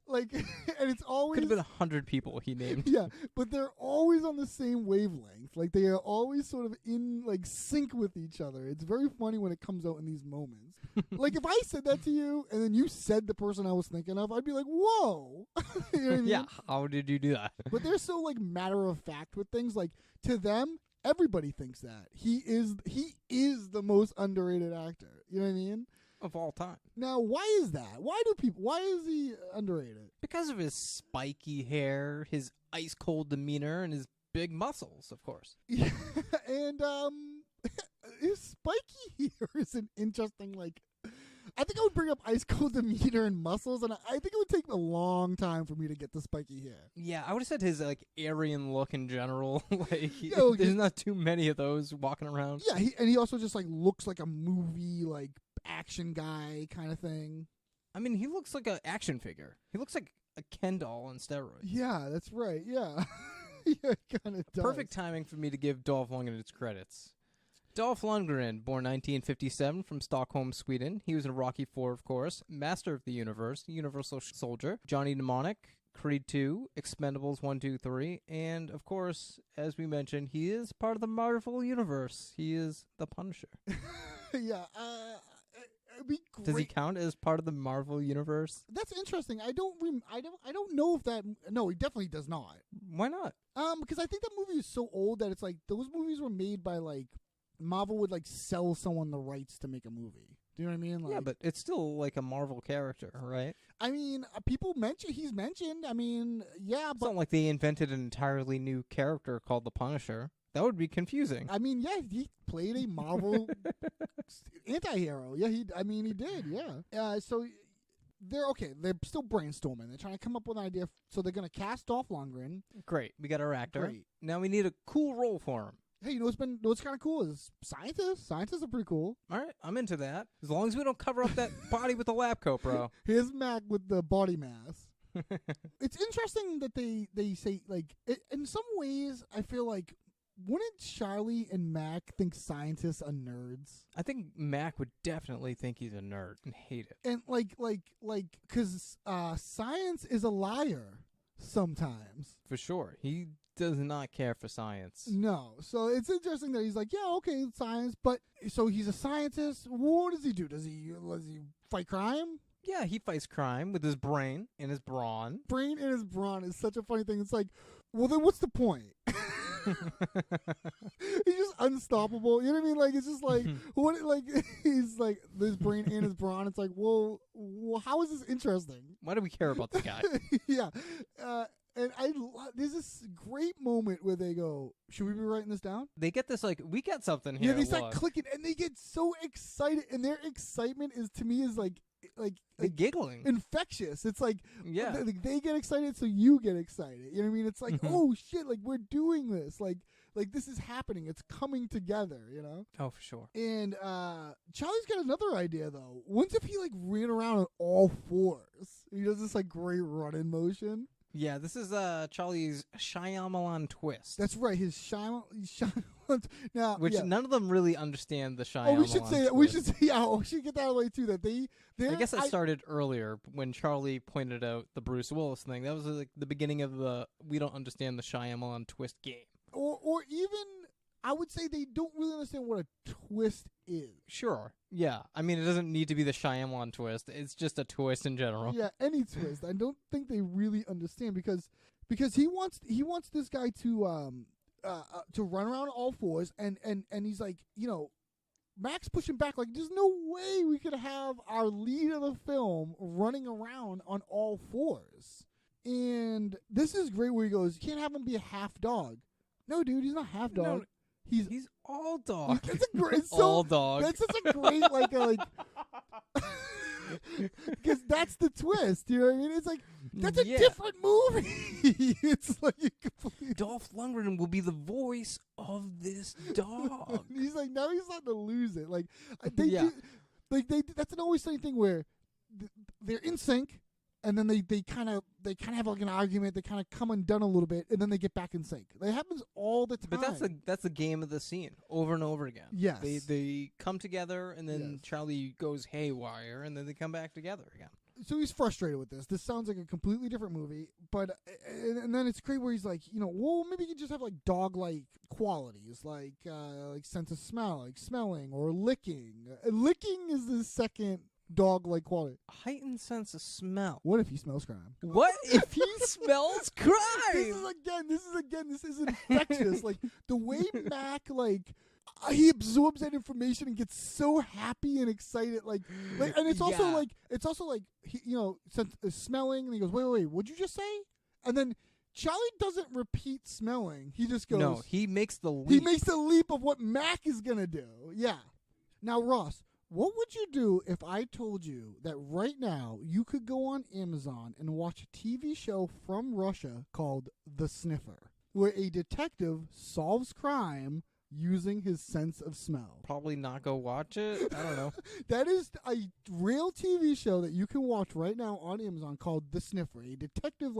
like and it's always Could have been 100 people he named. Yeah, but they're always on the same wavelength. Like they are always sort of in like sync with each other. It's very funny when it comes out in these moments. Like if I said that to you and then you said the person I was thinking of, I'd be like, "Whoa!" You know what I mean? Yeah, how did you do that? But they're so like matter of fact with things. Like to them, everybody thinks that he is the most underrated actor. You know what I mean? Of all time. Now, why is that? Why is he underrated? Because of his spiky hair, his ice cold demeanor, and his big muscles, of course. Yeah, and his spiky hair is an interesting I think I would bring up ice cold demeanor and muscles, and I think it would take a long time for me to get the spiky hair. Yeah, I would have said his Aryan look in general. Yo, there's not too many of those walking around. Yeah, he also just looks like a movie action guy kind of thing. I mean, he looks like an action figure. He looks like a Ken doll on steroids. Yeah, that's right. Yeah, yeah, kind of does. Perfect timing for me to give Dolph Lundgren its credits. Dolph Lundgren, born 1957 from Stockholm, Sweden. He was in Rocky IV, of course, Master of the Universe, Universal Soldier, Johnny Mnemonic, Creed 2, Expendables 1, 2, 3, and, of course, as we mentioned, he is part of the Marvel Universe. He is the Punisher. Yeah, it'd be great. Does he count as part of the Marvel Universe? That's interesting. I don't know if that. No, he definitely does not. Why not? Because I think that movie is so old that it's those movies were made by Marvel would sell someone the rights to make a movie. Do you know what I mean? Yeah, but it's still a Marvel character, right? I mean, he's mentioned. I mean, yeah, It's but not like they invented an entirely new character called the Punisher. That would be confusing. I mean, yeah, he played a Marvel anti-hero. Yeah, he did. Yeah. So they're okay. They're still brainstorming. They're trying to come up with an idea. So they're gonna cast Dolph Lundgren. Great, we got our actor. Great. Now we need a cool role for him. Hey, what's kind of cool is scientists. Scientists are pretty cool. All right, I'm into that. As long as we don't cover up that body with a lab coat, bro. Here's Mac with the body mass. It's interesting that they say in some ways I feel wouldn't Charlie and Mac think scientists are nerds? I think Mac would definitely think he's a nerd and hate it. And because science is a liar sometimes. For sure, he does not care for science. No, so it's interesting that he's yeah, okay, science, but so he's a scientist. What does he do? Does he fight crime? Yeah, he fights crime with his brain and his brawn. Brain and his brawn is such a funny thing. It's well, then what's the point? He's just unstoppable. You know what I mean? It's just what? He's this brain and his brawn. It's well, how is this interesting? Why do we care about this guy? Yeah. And there's this great moment where they go, should we be writing this down? They get this we got something here. Yeah, they start clicking and they get so excited, and their excitement is to me giggling. infectious. It's like Yeah. they get excited, so you get excited. You know what I mean? It's like, oh shit, like we're doing this. Like this is happening. It's coming together. You know? Oh, for sure. And Charlie's got another idea though. What if he like ran around on all fours? He does this like great run-in motion. Yeah, this is Charlie's Shyamalan twist. That's right. His Shyamalan. Now, Which yeah. none of them really understand the Shyamalan. Oh, we should say that. We twist. should say. Yeah, we should get that out of the way too. That I guess that started earlier when Charlie pointed out the Bruce Willis thing. That was like the beginning of the we don't understand the Shyamalan twist game. or even I would say they don't really understand what a twist is. Sure. Yeah. I mean, it doesn't need to be the Shyamalan twist. It's just a twist in general. Yeah, any twist. I don't think they really understand because he wants this guy to run around on all fours and he's like, you know, Max pushing back like there's no way we could have our lead of the film running around on all fours. And this is great where he goes, you can't have him be a half dog. No, dude, he's not half dog. No, he's all dog. That's a great all dog. That's such a great because that's the twist. You know what I mean? It's like that's a different movie. It's like Dolph Lundgren will be the voice of this dog. He's like now he's starting to lose it. Like that's an always funny thing where they're in sync. And then they kind of have like an argument. They kind of come undone a little bit, and then they get back in sync. That happens all the time. But that's the game of the scene over and over again. Yes, they come together, and then Charlie goes haywire, and then they come back together again. So he's frustrated with this. This sounds like a completely different movie. But and then it's great where he's like, you know, well maybe you could just have like dog-like qualities, like sense of smell, like smelling or licking. Licking is the second dog-like quality. Heightened sense of smell. What if he smells crime? What if he smells crime? This is infectious. Like the way Mac he absorbs that information and gets so happy and excited. Like and it's also like he, you know, smelling, and he goes, wait, what'd you just say? And then Charlie doesn't repeat smelling. He just goes. No, he makes the leap. He makes the leap of what Mac is gonna do. Yeah. Now, Ross, what would you do if I told you that right now you could go on Amazon and watch a TV show from Russia called The Sniffer, where a detective solves crime using his sense of smell? Probably not go watch it. I don't know. That is a real TV show that you can watch right now on Amazon called The Sniffer. A detective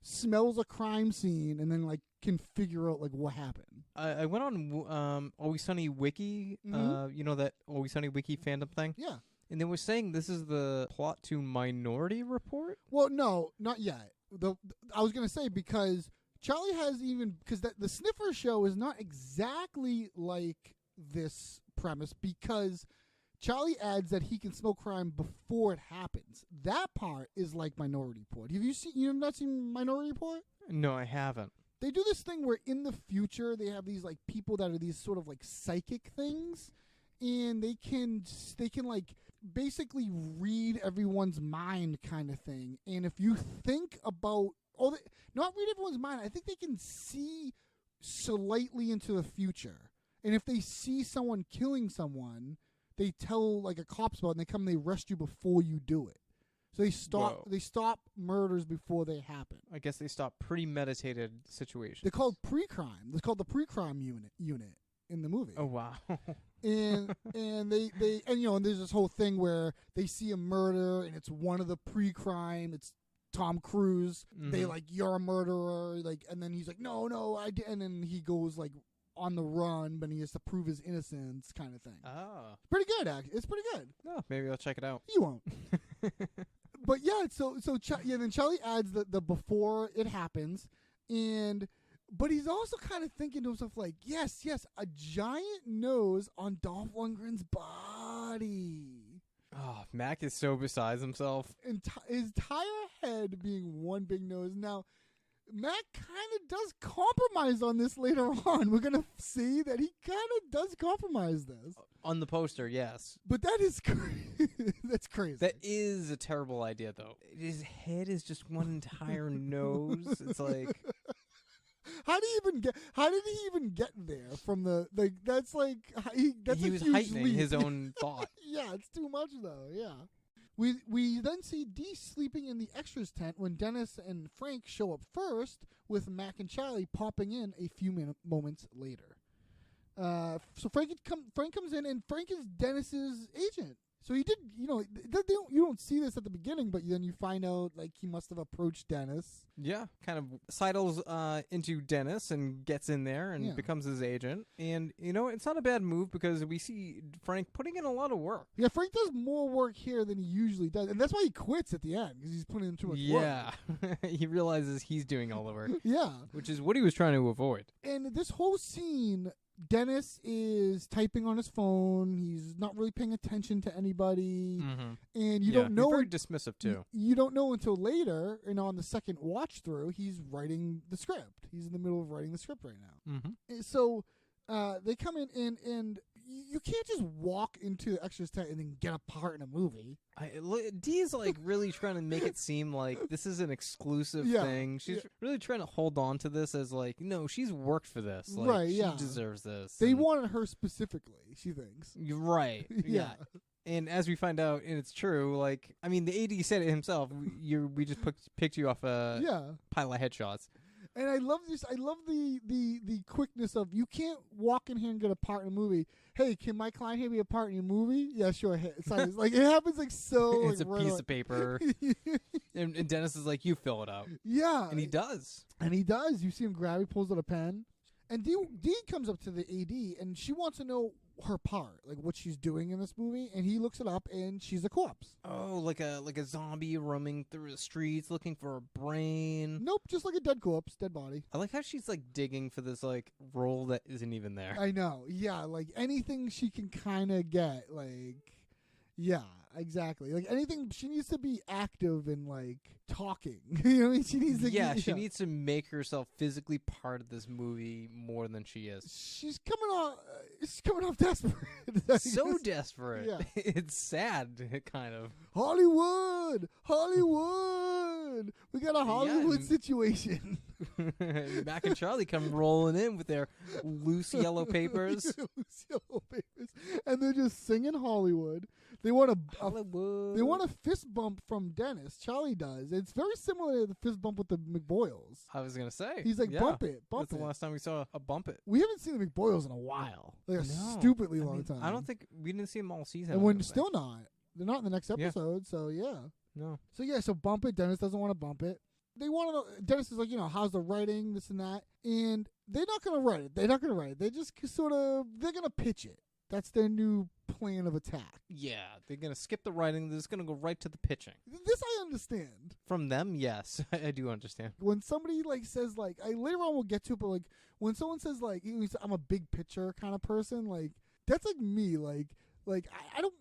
smells a crime scene and then can figure out what happened. I went on Always Sunny Wiki, you know that Always Sunny Wiki fandom thing? Yeah. And they were saying this is the plot to Minority Report? Well, no, not yet. I was going to say because Charlie has because the Sniffer show is not exactly like this premise because Charlie adds that he can smell crime before it happens. That part is like Minority Report. You've not seen Minority Report? No, I haven't. They do this thing where in the future they have these people that are these sort of psychic things, and they can basically read everyone's mind kind of thing. And if you think about not read everyone's mind, I think they can see slightly into the future. And if they see someone killing someone, they tell a cops about it, and they come and they arrest you before you do it. So they stop murders before they happen. I guess they stop premeditated situations. They're called pre-crime. They're called the pre-crime unit in the movie. Oh wow. and there's this whole thing where they see a murder and it's one of the pre-crime. It's Tom Cruise. Mm-hmm. They you're a murderer. And then he's like, no, I didn't. And then he goes on the run, but he has to prove his innocence, kind of thing. Oh, pretty good, actually. It's pretty good. No, maybe I'll check it out. You won't. But yeah, then Charlie adds the before it happens, but he's also kind of thinking to himself yes, a giant nose on Dolph Lundgren's body. Oh, Mac is so beside himself. His entire head being one big nose. Now, Mac kind of does compromise on this later on. We're going to see that he kind of does compromise this. On the poster, yes. But that is that's crazy. That is a terrible idea, though. His head is just one entire nose. It's how did he even get there from the that's he was heightening his own thought. Yeah, it's too much though. Yeah. We then see Dee sleeping in the extras tent when Dennis and Frank show up first, with Mac and Charlie popping in a few moments later. So Frank comes in, and Frank is Dennis's agent. So he did, you don't see this at the beginning, but then you find out like he must have approached Dennis. Yeah, kind of sidles into Dennis and gets in there and becomes his agent. And, it's not a bad move because we see Frank putting in a lot of work. Yeah, Frank does more work here than he usually does. And that's why he quits at the end, because he's putting in too much work. Yeah, he realizes he's doing all the work. Yeah. Which is what he was trying to avoid. And this whole scene, Dennis is typing on his phone. He's not really paying attention to anybody. Mm-hmm. And you don't know. He's very dismissive, too. You don't know until later, on the second watch through, he's writing the script. He's in the middle of writing the script right now. Mm-hmm. So they come in, and you can't just walk into the extras tent and then get a part in a movie. Dee's like really trying to make it seem like this is an exclusive thing. She's really trying to hold on to this as like, no, she's worked for this. Like, right, she deserves this. They wanted her specifically, she thinks. You're right. Yeah. And as we find out, and it's true, like, I mean, the AD said it himself. We just picked you off a pile of headshots. And I love this. I love the quickness of, you can't walk in here and get a part in a movie. Hey, can my client here be a part in your movie? Yeah, sure. It's like it happens like so. It's like, a piece of paper. and Dennis is like, you fill it out. Yeah, and he does. You see him grab. He pulls out a pen, and Dee comes up to the AD, and she wants to know her part, like what she's doing in this movie, and he looks it up, and she's a corpse. Oh, like a zombie roaming through the streets looking for a brain. Nope, just like a dead corpse, dead body. I like how she's like digging for this like role that isn't even there. I know, yeah, like anything she can kind of get, like, yeah, exactly, like anything. She needs to be active and like talking. You know what I mean? She needs to. Yeah, she needs to make herself physically part of this movie more than she is. She's coming off desperate. So desperate. Yeah. It's sad, kind of. Hollywood. We got a Hollywood situation. Mac and Charlie come rolling in with their loose yellow papers. And they're just singing Hollywood. They want a fist bump from Dennis. Charlie does. It's very similar to the fist bump with the McBoyles. I was gonna say. He's like, bump it. That's the last time we saw a bump it. We haven't seen the McBoyles in a while. Like a stupidly long time. I don't think we didn't see them all season. And we're still not. They're not in the next episode. So yeah. No. So bump it. Dennis doesn't want to bump it. They want to know. Dennis is like, how's the writing, this and that, and they're not gonna write it. They just they're gonna pitch it. That's their new plan of attack. Yeah, they're going to skip the writing. They're just going to go right to the pitching. This I understand. From them, yes. I do understand. When somebody says later on we'll get to it, but when someone says I'm a big picture kind of person, that's like me. I don't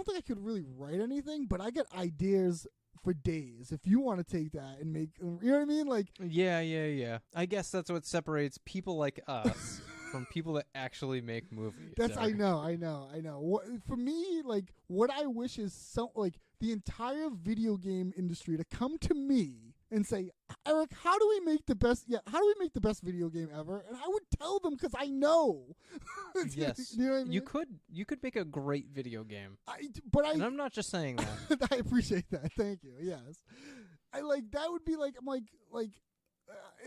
think I could really write anything, but I get ideas for days. If you want to take that and make, you know what I mean? Yeah. I guess that's what separates people like us from people that actually make movies. I know. For me, what I wish is the entire video game industry to come to me and say, Eric, how do we make the best video game ever? And I would tell them because I know. Yes. You know what I mean? You could make a great video game. And I'm not just saying that. I appreciate that. Thank you. Yes. That would be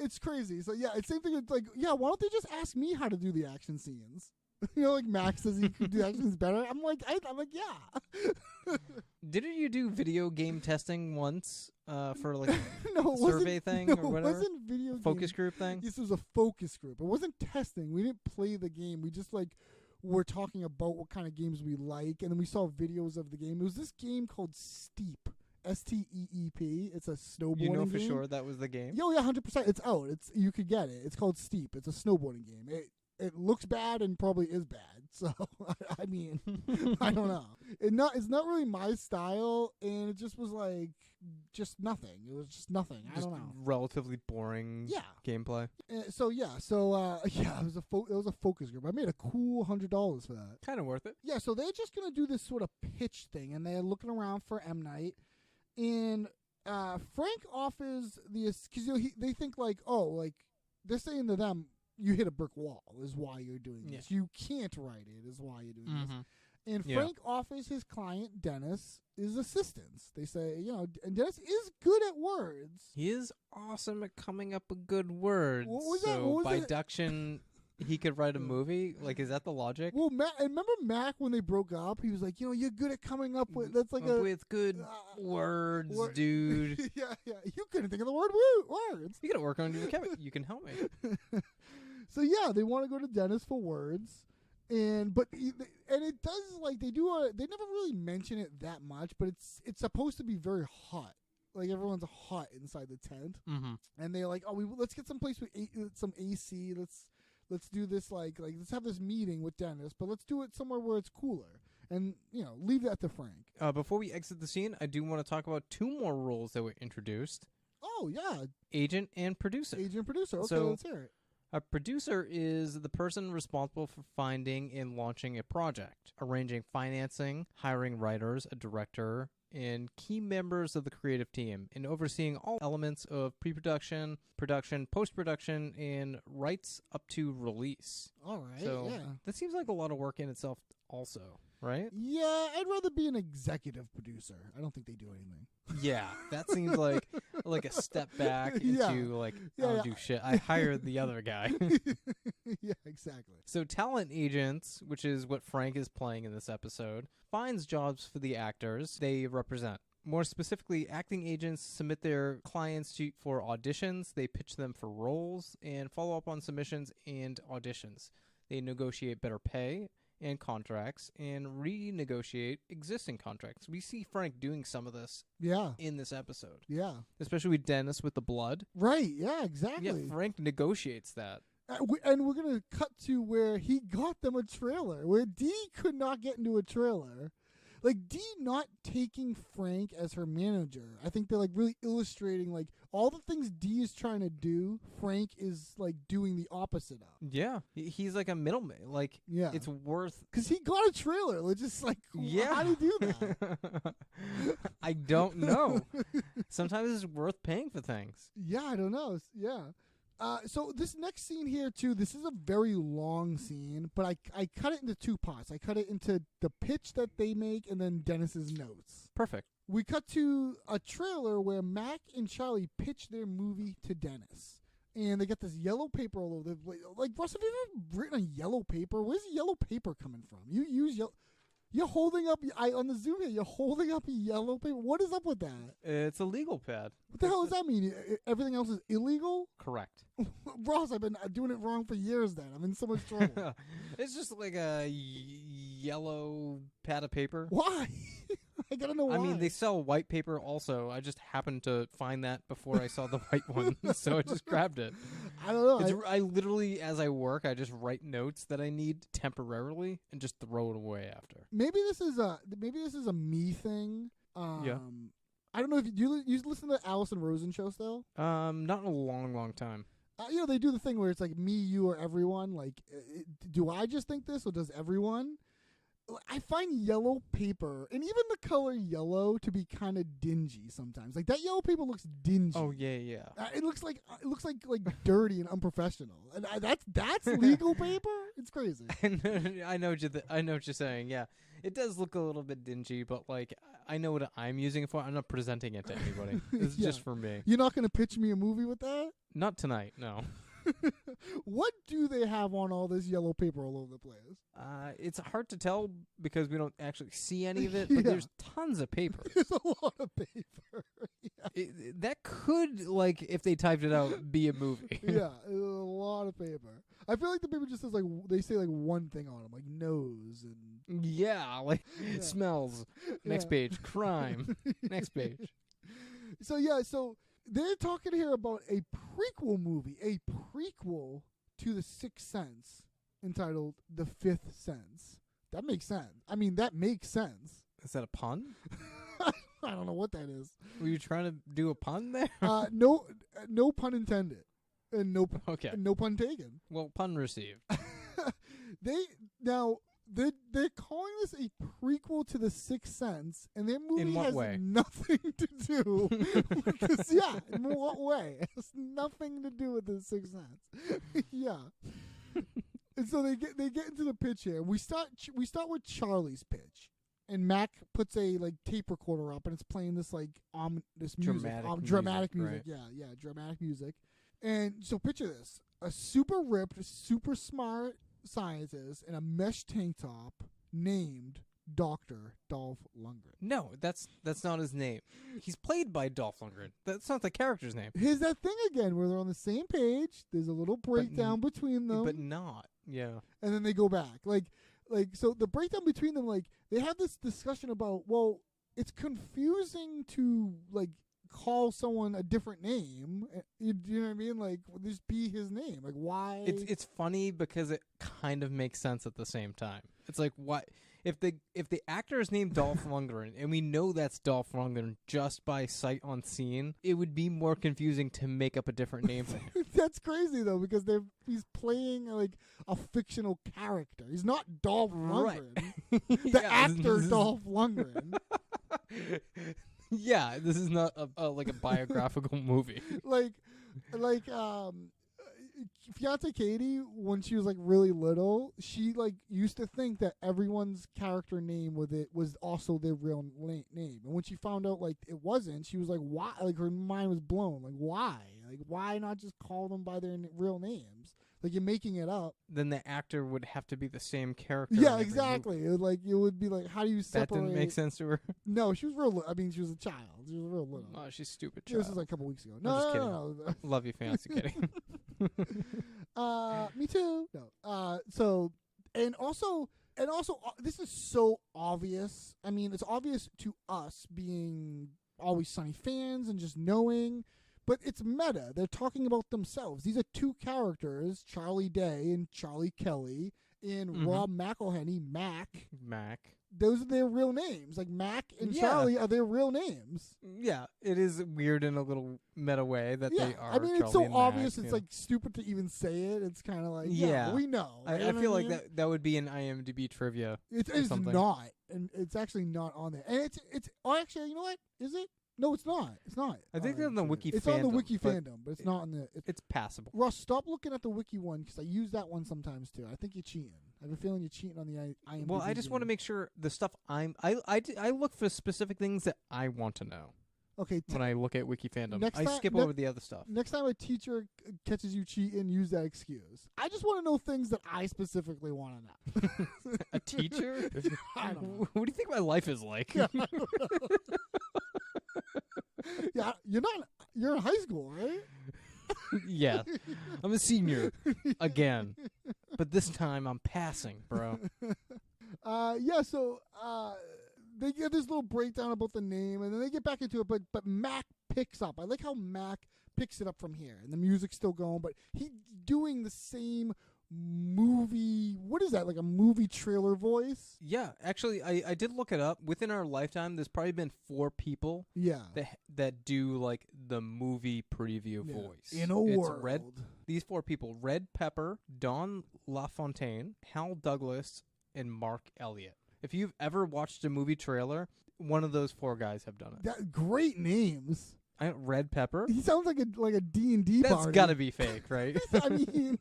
it's crazy. So yeah, it's same thing. It's why don't they just ask me how to do the action scenes? Max says he could do action scenes better. I'm like, yeah. Didn't you do video game testing once for a survey thing or whatever? It wasn't video focus group thing. This was a focus group. It wasn't testing. We didn't play the game. We just were talking about what kind of games we like, and then we saw videos of the game. It was this game called Steep. STEEP. It's a snowboarding game. You know for sure that was the game? Yo, yeah, 100%. It's out. You could get it. It's called Steep. It's a snowboarding game. It looks bad and probably is bad. So I mean, I don't know. It's not really my style, and it just was just nothing. It was just nothing. I don't know. Relatively boring gameplay. It was a focus group. I made a cool $100 for that. Kind of worth it. Yeah, so they're just gonna do this sort of pitch thing, and they're looking around for M. Night. And Frank offers because they think they're saying to them, you hit a brick wall is why you're doing this. You can't write it is why you're doing this. And Yeah. Frank offers his client, Dennis, his assistance. They say, and Dennis is good at words. He is awesome at coming up with good words. What was that? So What was by that? deduction, he could write a movie. Like, is that the logic? Well, remember Mac when they broke up? He was like, you're good at coming up with, that's like a... with good words, dude. yeah. You couldn't think of the word words. You gotta work on your vocabulary. You can help me. So yeah, they want to go to Dennis for words, and it does like they never really mention it that much, but it's supposed to be very hot. Like everyone's hot inside the tent, and they're like, let's get some place with some AC. Let's do this like let's have this meeting with Dennis, but let's do it somewhere where it's cooler, and leave that to Frank. Before we exit the scene, I do want to talk about 2 more roles that were introduced: Oh yeah, agent and producer. agent producer. Okay, So- let's hear it. A producer is the person responsible for finding and launching a project, arranging financing, hiring writers, a director, and key members of the creative team, and overseeing all elements of pre-production, production, post-production, and rights up to release. All right, So yeah. that seems like a lot of work in itself also, right? Yeah, I'd rather be an executive producer. I don't think they do anything. Yeah, that seems like a step back into Yeah. I Yeah, don't yeah. do shit. I hired the other guy. Yeah, exactly. So talent agents, which is what Frank is playing in this episode, finds jobs for the actors they represent. More specifically, acting agents submit their clients for auditions, they pitch them for roles, and follow up on submissions and auditions. They negotiate better pay and contracts and renegotiate existing contracts. We see Frank doing some of this Yeah, in this episode, yeah. especially with Dennis with the blood. Right, yeah, exactly. Yeah, Frank negotiates that. And we're going to cut to where he got them a trailer, where Dee could not get into a trailer. Like, Dee not taking Frank as her manager. I think they're, like, really illustrating, like, all the things Dee is trying to do, Frank is, like, doing the opposite of. Yeah, he's like a middleman. Like, Yeah. it's worth... Because he got a trailer. It's just like, Yeah. how do you do that? I don't know. Sometimes it's worth paying for things. Yeah, I don't know. Yeah. So this next scene here, too, this is a very long scene, but I cut it into 2 parts. I cut it into the pitch that they make and then Dennis's notes. Perfect. We cut to a trailer where Mac and Charlie pitch their movie to Dennis. And they got this yellow paper all over the place. Like, Russ, have you ever written on yellow paper? Where's the yellow paper coming from? You use yellow... You're holding up... on the Zoom here, you're holding up yellow paper. What is up with that? It's a legal pad. What the hell does that mean? Everything else is illegal? Correct. Ross, I've been doing it wrong for years then. I'm in so much trouble. It's just like a yellow pad of paper. Why? I gotta know why. I mean, they sell white paper also. I just happened to find that before I saw the white one, so I just grabbed it. I don't know. I literally, as I work, I just write notes that I need temporarily and just throw it away after. Maybe this is a me thing. Yeah. I don't know if you listen to the Allison Rosen show still. Not in a long, long time. They do the thing where it's like me, you, or everyone. Like, do I just think this, or does everyone? I find yellow paper and even the color yellow to be kind of dingy sometimes. Like that yellow paper looks dingy. Oh yeah. It looks like dirty and unprofessional. And that's legal paper. It's crazy. I know what you're saying. Yeah, it does look a little bit dingy, but like I know what I'm using it for. I'm not presenting it to anybody. It's Yeah. just for me. You're not gonna pitch me a movie with that? Not tonight. No. What do they have on all this yellow paper all over the place? It's hard to tell because we don't actually see any of it, but Yeah. there's tons of paper. There's a lot of paper. Yeah. That could, like, if they typed it out, be a movie. Yeah, a lot of paper. I feel like the paper just says like they say like one thing on them, like nose and Yeah, like Yeah. smells. Next Yeah. page, crime. Next page. So they're talking here about a prequel movie, a prequel to The Sixth Sense, entitled The Fifth Sense. That makes sense. I mean, that makes sense. Is that a pun? I don't know what that is. Were you trying to do a pun there? No pun intended, and no Okay. no pun taken. Well, pun received. They're calling this a prequel to The Sixth Sense, and their movie In what has way? nothing to do with this. Yeah, in what way? It has nothing to do with The Sixth Sense. Yeah. And so they get into the pitch here. We start with Charlie's pitch, and Mac puts a like tape recorder up, and it's playing this like this music, dramatic music. Right. Yeah, dramatic music. And so picture this: a super ripped, super smart scientist in a mesh tank top named Dr. Dolph Lundgren. No, that's not his name. He's played by Dolph Lundgren. That's not the character's name. Here's that thing again where they're on the same page. There's a little breakdown between them. But not. Yeah. And then they go back. Like so the breakdown between them, like they have this discussion about, well, it's confusing to like call someone a different name. You know what I mean? Like just be his name. Like why? It's funny because it kind of makes sense at the same time. It's like what if the actor is named Dolph Lundgren and we know that's Dolph Lundgren just by sight on scene, it would be more confusing to make up a different name for him. That's crazy though, because he's playing like a fictional character. He's not Dolph Lundgren. Right. The actor Dolph Lundgren. Yeah, this is not like a biographical movie. like Fiance Katie, when she was like really little, she like used to think that everyone's character name with it was also their real name. And when she found out like it wasn't, she was like, why? Like her mind was blown. Like why? Like why not just call them by their real names? Like you're making it up. Then the actor would have to be the same character. Yeah, in every exactly. movie. It would be like, how do you separate? That didn't make sense to her. No, she was real. I mean, she was a child. She was real little. Oh, she's stupid. This was like a couple weeks ago. No, I'm just no, kidding. no. Love you, fancy kitty. Me too. No. So, and also, this is so obvious. I mean, it's obvious to us being Always Sunny fans and just knowing, but it's meta. They're talking about themselves. These are two characters, Charlie Day and Charlie Kelly, and Rob McElhenney, Mac. Those are their real names. Like Mac and Charlie are their real names. Yeah, it is weird in a little meta way that they are. I mean, it's Charlie so and obvious. Mac, It's like stupid to even say it. It's kind of like, Yeah. we know. I feel like that would be an IMDb trivia. It's something. not, and it's actually not on there. And it's. Oh, actually, you know what? Is it? No, it's not. It's not. I think they're on the wiki. It's fandom, on the wiki but fandom, but it's not on the. It's passable. Russ, stop looking at the wiki one because I use that one sometimes too. I think you're cheating. I have a feeling you're cheating on the IMDb. Well, I just want to make sure the stuff I look for specific things that I want to know. Okay. When I look at wiki fandom, next I time- skip ne- over the other stuff. Next time a teacher catches you cheating, use that excuse. I just want to know things that I specifically want to know. A teacher? I don't know. What do you think my life is like? Yeah, you're in high school, right? Yeah. I'm a senior again. But this time I'm passing, bro. So they get this little breakdown about the name, and then they get back into it, but Mac picks up. I like how Mac picks it up from here, and the music's still going, but he's doing the same movie. What is that, like a movie trailer voice? Yeah, actually, I did look it up. Within our lifetime, there's probably been 4 people that do like the movie preview voice. In a world. These 4 people: Red Pepper, Don LaFontaine, Hal Douglas, and Mark Elliott. If you've ever watched a movie trailer, one of those 4 guys have done it. Great names. Red Pepper. He sounds like a D&D That's party. gotta be fake, right? I mean,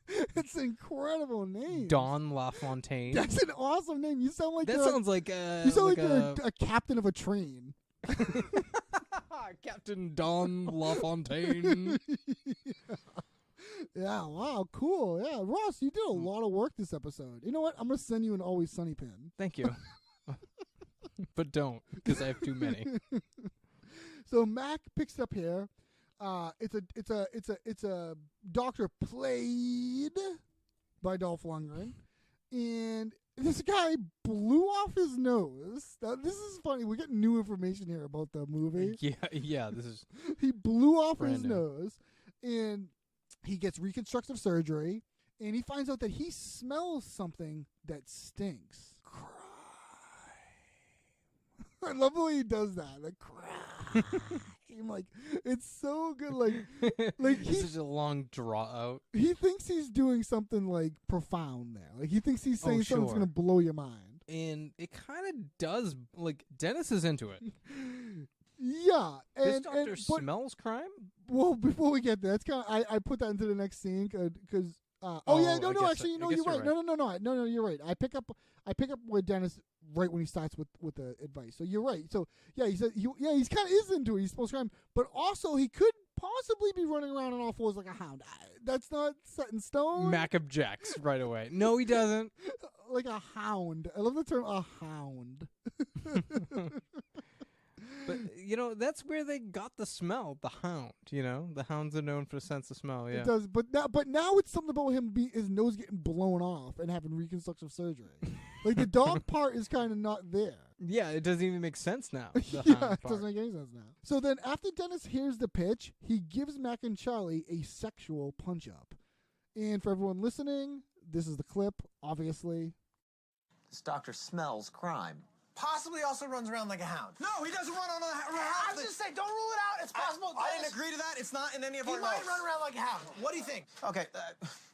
it's an incredible name. Don LaFontaine. That's an awesome name. You sound like sounds like you sound like a captain of a train. Captain Don LaFontaine. Yeah, wow, cool. Yeah, Ross, you did a lot of work this episode. You know what? I'm going to send you an Always Sunny pin. Thank you. But don't, because I have too many. So Mac picks it up here. It's a doctor played by Dolph Lundgren, and this guy blew off his nose. Now, this is funny. We're getting new information here about the movie. Yeah. This is. He blew off his brand new. nose, and he gets reconstructive surgery, and he finds out that he smells something that stinks. Crime. I love the way he does that. Like crime. Like it's so good. Like This is a long draw out. He thinks he's doing something like profound there. Like he thinks he's saying something that's sure. gonna blow your mind. And it kind of does. Like Dennis is into it. Yeah, This doctor but smells crime. well, before we get there, that's kind of I put that into the next scene because I actually, guess you're you're right. No, you're right. I pick up with Dennis right when he starts with the advice. So you're right. So yeah, he said, he's kind of is into it. He's supposed to crime, but also he could possibly be running around on all fours like a hound. That's not set in stone. Mac objects right away. No, he doesn't. Like a hound. I love the term a hound. But that's where they got the smell. The hound. The hounds are known for sense of smell. Yeah. It does, but now it's something about him his nose getting blown off and having reconstructive surgery. Like the dog part is kind of not there. Yeah, it doesn't even make sense now. The Yeah, hound it part. doesn't make any sense now. So then, after Dennis hears the pitch, he gives Mac and Charlie a sexual punch up. And for everyone listening, this is the clip. Obviously, This doctor smells crime. Possibly also runs around like a hound. No, he doesn't run on a I hound. was just saying, don't rule it out. It's possible. I didn't agree to that. It's not in any of He our might notes. run around like a hound. What do you think? Okay,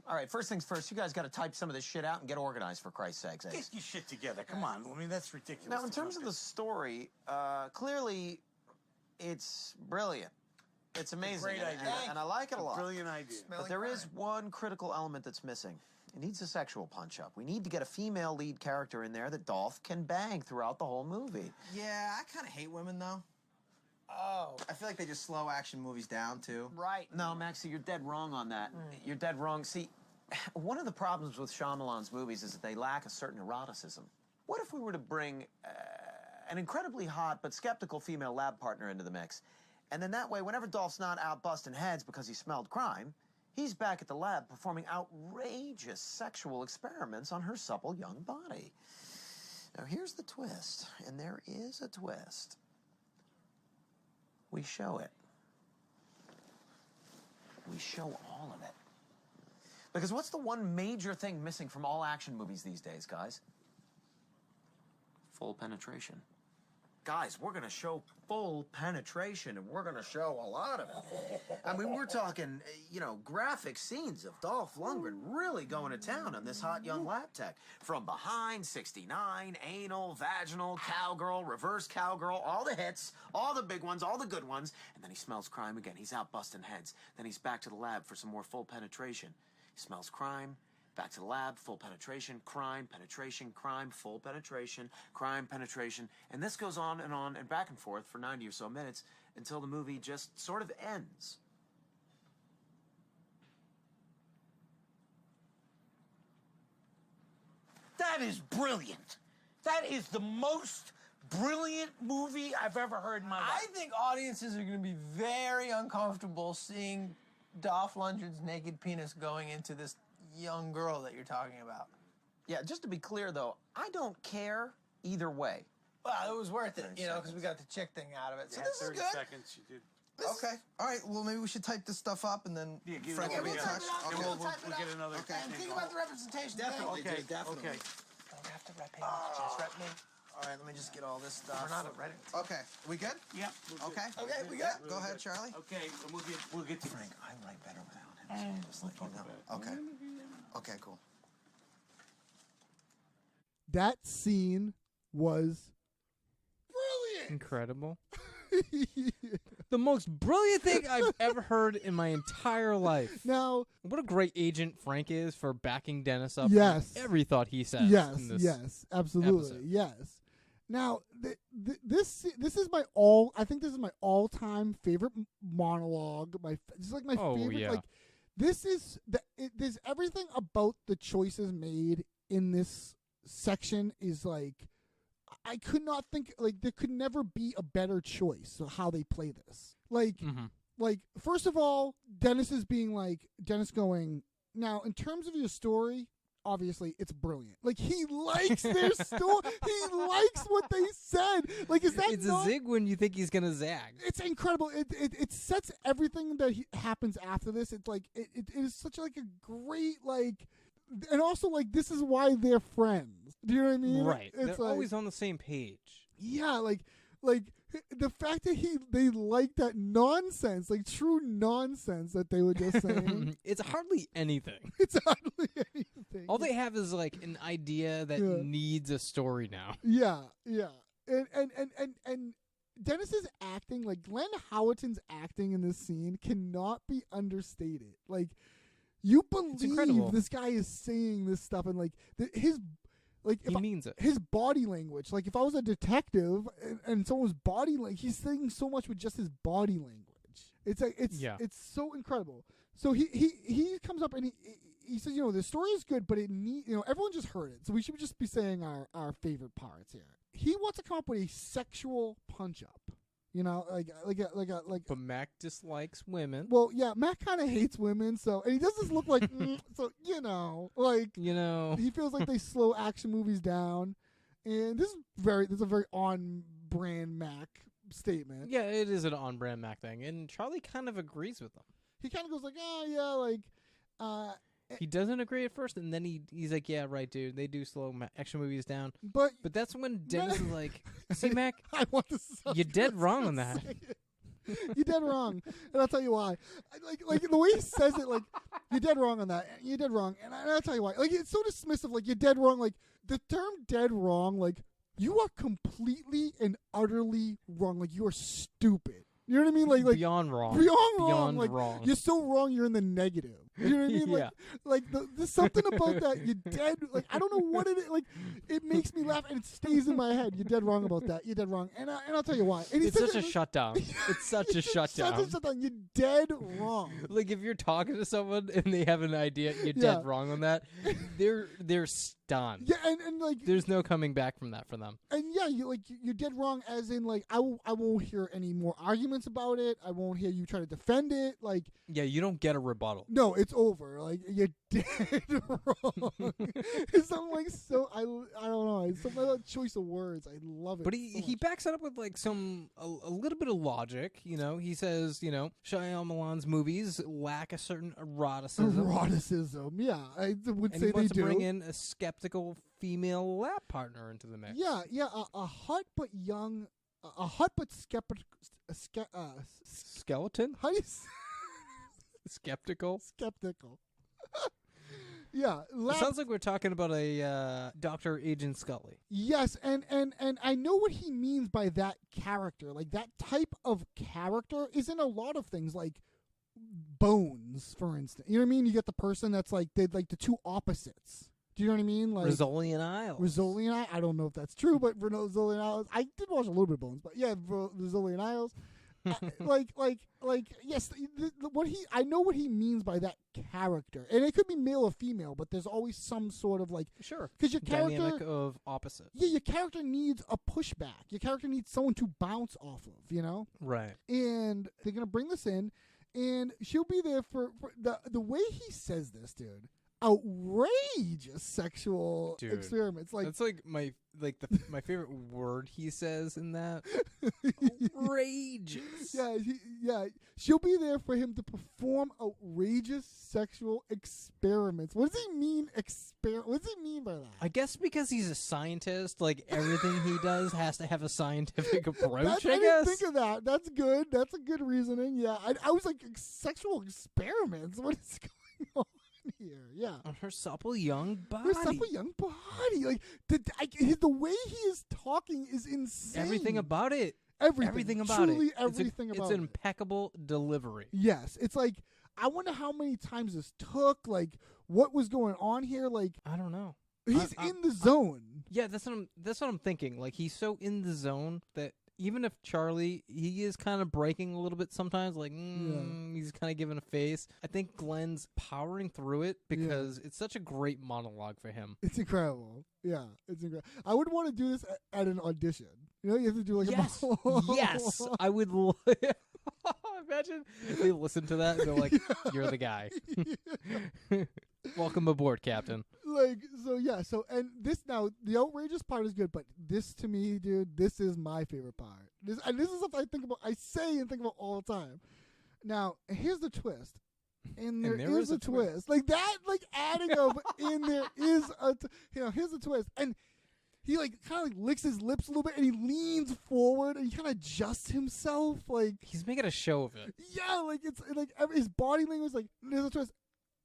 all right, first things first, you guys got to type some of this shit out and get organized, for Christ's sakes. Get your shit together. Come on. I mean, that's ridiculous. Now, in terms of the story, clearly, it's brilliant. It's amazing. great and- idea. And I like it a lot. Brilliant idea. But there is one critical element that's missing. It needs a sexual punch-up. We need to get a female lead character in there that Dolph can bang throughout the whole movie. Yeah, I kind of hate women, though. Oh, I feel like they just slow action movies down, too. right. No, Maxie, you're dead wrong on that. You're dead wrong. See, one of the problems with Shyamalan's movies is that they lack a certain eroticism. What if we were to bring an incredibly hot but skeptical female lab partner into the mix? And then that way, whenever Dolph's not out busting heads because he smelled crime, he's back at the lab performing outrageous sexual experiments on her supple young body. Now, here's the twist, and there is a twist. We show it. We show all of it. Because what's the one major thing missing from all action movies these days, guys? Full penetration. Guys, we're going to show full penetration, and we're going to show a lot of it. I mean, we're talking, graphic scenes of Dolph Lundgren really going to town on this hot young lab tech. From behind, 69, anal, vaginal, cowgirl, reverse cowgirl, all the hits, all the big ones, all the good ones. And then he smells crime again. He's out busting heads. Then he's back to the lab for some more full penetration. He smells crime. Back to the lab, full penetration, crime, full penetration, crime, penetration. And this goes on and back and forth for 90 or so minutes until the movie just sort of ends. That is brilliant. That is the most brilliant movie I've ever heard in my I life. think audiences are going to be very uncomfortable seeing Dolph Lundgren's naked penis going into this young girl that you're talking about. Yeah, just to be clear, though, I don't care either way. Well, it was worth it, because we got the chick thing out of it. So You had this is 30 good. seconds. You did. Okay. All right. Well, maybe we should type this stuff up and then give Frank it will be in over. touch. Yeah, Okay. we'll get another. Okay. And think about the representation. Definitely, Okay. dude, definitely. Okay. Don't have to rep him. Just rep me. All right. Let me just get all this stuff. We're not a Reddit. Okay. We good? Yep. Okay. Okay, we good? Go ahead, Charlie. Okay. And we'll get to Frank, I like better without him. So just let you know. Okay. Okay. Cool. that scene was Incredible. The most brilliant thing I've ever heard in my entire life. now. What a great agent Frank is for backing Dennis up. Yes. on every thought he says. Yes, in this yes, absolutely, episode. yes. Now, this is my I think this is my all-time favorite monologue. Just like my Oh, favorite. yeah. Like this is there's everything about the choices made in this section is like I could not think there could never be a better choice of how they play this. Like first of all, Dennis going now in terms of your story. Obviously, it's brilliant. Like he likes their story. He likes what they said. Like, is that It's not? a zig when you think he's gonna zag. It's incredible. It sets everything that happens after this. It's like it is such like a great and also this is why they're friends. Do you know what I mean? Right. It's They're always on the same page. yeah, like the fact that they like that nonsense, like true nonsense that they were just saying. It's hardly anything. It's hardly anything. All they have is an idea that Yeah. needs a story now. Yeah, yeah. And Dennis's acting, Glenn Howerton's acting in this scene cannot be understated. You It's believe incredible. this guy is saying this stuff, and like He means it. his body language. Like if I was a detective and someone's body language, he's saying so much with just his body language. It's like it's so incredible. So he comes up and he says, the story is good, but it everyone just heard it, so we should just be saying our favorite parts here. He wants to come up with a sexual punch up. But Mac dislikes women. Well, yeah, Mac kind of hates women, and he does this look like, so he feels like they slow action movies down, and this is a very on brand Mac statement. Yeah, it is an on brand Mac thing, and Charlie kind of agrees with him. He kind of goes like, oh yeah, he doesn't agree at first, and then he's like, yeah, right, dude, they do slow action movies down. But that's when Dennis is like, see, Mac, I want this. You're dead wrong on that. You're dead wrong, and I'll tell you why. Like the way he says it, like you're dead wrong on that. You're dead wrong, and I'll tell you why. Like it's so dismissive. Like you're dead wrong. Like the term "dead wrong." Like you are completely and utterly wrong. Like you are stupid. You know what I mean? Like beyond wrong. Beyond like, wrong. You're so wrong. You're in the negative. You know what I mean? Yeah. Like there's something about that. You're dead. Like I don't know what it is. Like it makes me laugh and it stays in my head. You're dead wrong about that. You're dead wrong. And I'll tell you why. And it's such a shutdown. It's such a shutdown. Such a shutdown. You're dead wrong. Like if you're talking to someone and they have an idea, you're dead wrong on that. They're stunned. Yeah, and like there's no coming back from that for them. And yeah, you're dead wrong. As in, like I won't hear any more arguments about it. I won't hear you try to defend it. Like yeah, you don't get a rebuttal. No, it's over. Like you're dead wrong. It's something like so. I don't know. It's something about choice of words. I love it. But he backs it up with like a little bit of logic. He says Shyamalan's movies lack a certain eroticism. Yeah, I would and say he wants they to do. bring in a skeptical female lap partner into the mix. Yeah, a hot but young, a hot but skeptical. Skeleton? How do you? Skeptical. Yeah, it sounds like we're talking about a Dr. Agent Scully. Yes, and I know what he means by that character. Like that type of character is in a lot of things, like Bones, for instance. You know what I mean? You get the person that's like the two opposites. Do you know what I mean? Like Rizzoli and Isles. Rizzoli and I don't know if that's true, but Rizzoli and Isles. I did watch a little bit of Bones, but yeah, Rizzoli and Isles. Yes, I know what he means by that character, and it could be male or female, but there's always some sort of sure, because your character dynamic of opposites. Yeah, your character needs a pushback. Your character needs someone to bounce off of. Right. And they're gonna bring this in, and she'll be there for the way he says this, dude. Outrageous sexual experiments. Like that's like my favorite word he says in that. Outrageous. Yeah. She'll be there for him to perform outrageous sexual experiments. What does he mean? What does he mean by that? I guess because he's a scientist, like everything he does has to have a scientific approach. I didn't think of that. That's good. That's a good reasoning. Yeah, I was like sexual experiments. What is going on here? Yeah, on her supple young body. Like the way he is talking is insane. Everything about it. Everything about truly it. Everything about it. It's impeccable delivery. Yes, it's like I wonder how many times this took. Like what was going on here? Like I don't know. He's in the zone. Yeah, that's what I'm thinking. Like he's so in the zone that even if Charlie, he is kind of breaking a little bit sometimes, like he's kind of giving a face. I think Glenn's powering through it because it's such a great monologue for him. It's incredible. Yeah, it's incredible. I would want to do this at an audition. You have to do like a monologue. Yes, I would. Imagine they listen to that and they're like, "You're the guy. Welcome aboard, Captain." And this now the outrageous part is good, but this to me, dude, this is my favorite part. This is something I think about. I say and think about all the time. Now here's the twist, and there is a twist. Like that, like adding of and there is here's the twist, and he kind of licks his lips a little bit, and he leans forward, and he kind of adjusts himself, like he's making a show of it. Yeah, like it's like his body language, like there's a twist.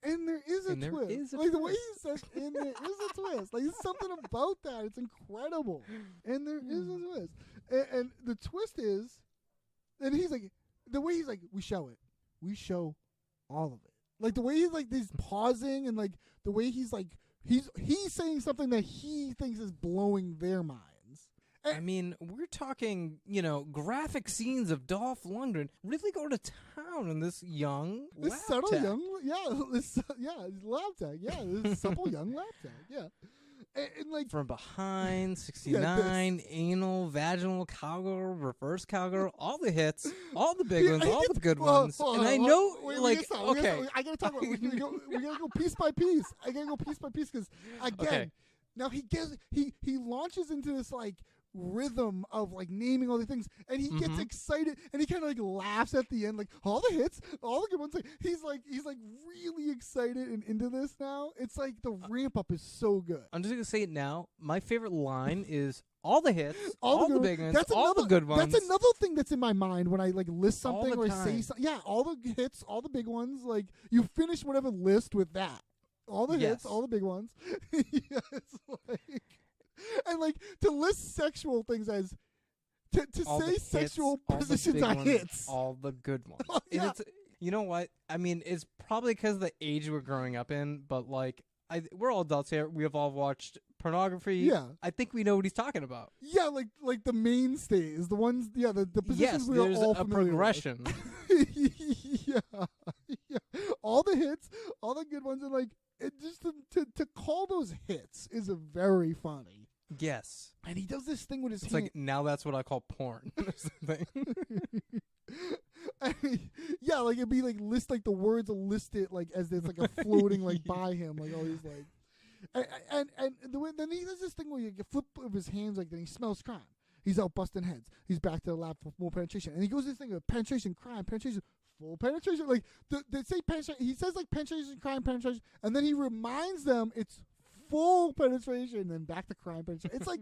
And there is a twist. The way he says, and there is a twist. Like, there's something about that. It's incredible. And there is a twist. And the twist is, and he's like, the way he's like, we show it. We show all of it. Like the way he's pausing and like the way he's saying something that he thinks is blowing their minds. I mean, we're talking, graphic scenes of Dolph Lundgren really go to town on this young This lab subtle tech. young, this lab tech, this supple young lab tech, and like From behind, 69, anal, vaginal, cowgirl, reverse cowgirl, all the hits, all the big ones, all the good ones. And I know, I gotta talk about. We gotta go piece by piece. I gotta go piece by piece because again, now he launches into this like rhythm of like naming all the things, and he gets excited, and he kind of like laughs at the end, like all the hits, all the good ones. Like, he's really excited and into this now. It's like the ramp up is so good. I'm just gonna say it now. My favorite line is all the hits, all the big ones, That's all the good ones. That's another thing that's in my mind when I like list something the or time. say something. Yeah, all the hits, all the big ones. Like you finish whatever list with that. All the hits, all the big ones. It's like, and like to list sexual things as to say sexual positions are hits. All the good ones. Yeah. And it's, you know what? I mean, it's probably because of the age we're growing up in, but like, we're all adults here. We have all watched pornography. Yeah. I think we know what he's talking about. Yeah, like the mainstays, the ones. Yeah, the positions we are there's all a familiar progression. with. yeah, all the hits, all the good ones, and like it just to call those hits is a very funny. Yes. And he does this thing with his It's hand. like, now that's what I call porn. or something. I mean, yeah, like it'd be like like the words are listed like as there's like a floating like by him, like all these like, and the way then he does this thing where you flip of his hands like then he smells crime. He's out busting heads. He's back to the lab for more penetration, and he goes this thing of penetration, crime, penetration, full penetration. Like they say penetration, he says like penetration, crime, penetration, and then he reminds them it's full penetration, and then back to crime, penetration. It's like.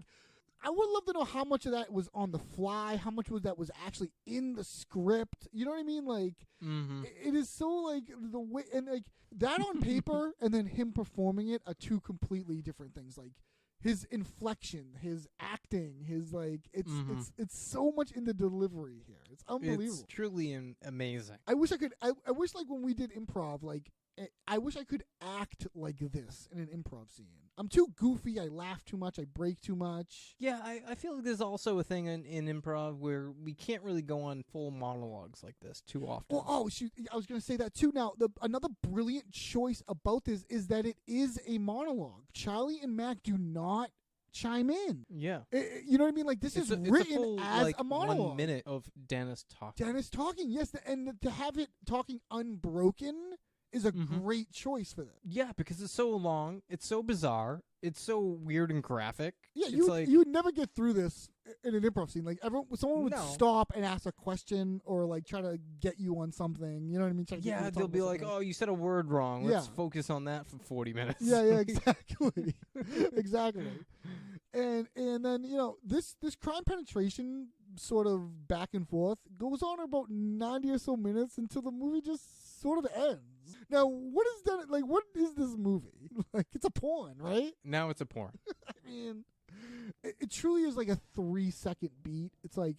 I would love to know how much of that was on the fly, how much of that was actually in the script. You know what I mean? Like, it is so like the way and like that on paper, and then him performing it are two completely different things. Like his inflection, his acting, his like it's so much in the delivery here. It's unbelievable. It's truly amazing. I wish I could. I wish like when we did improv, like I wish I could act like this in an improv scene. I'm too goofy. I laugh too much. I break too much. Yeah, I feel like there's also a thing in improv where we can't really go on full monologues like this too often. Well, shoot, I was going to say that too. Now, another brilliant choice about this is that it is a monologue. Charlie and Mac do not chime in. Yeah. You know what I mean? Like, this is written full, as like, a monologue. 1 minute of Dennis talking. Dennis talking, yes. And to have it talking unbroken is a great choice for them. Yeah, because it's so long, it's so bizarre, it's so weird and graphic. Yeah, it's you would never get through this in an improv scene. Like someone would No. stop and ask a question or like try to get you on something. You know what I mean? Try to get you Yeah, to talk they'll about be like, something. "Oh, you said a word wrong. Let's Yeah. focus on that for 40 minutes." Yeah, exactly, exactly. And then this crime penetration sort of back and forth goes on about 90 or so minutes until the movie just sort of ends. Now, what is that? Like, what is this movie? Like, it's a porn, right? Now it's a porn. I mean, it truly is like a 3-second beat. It's like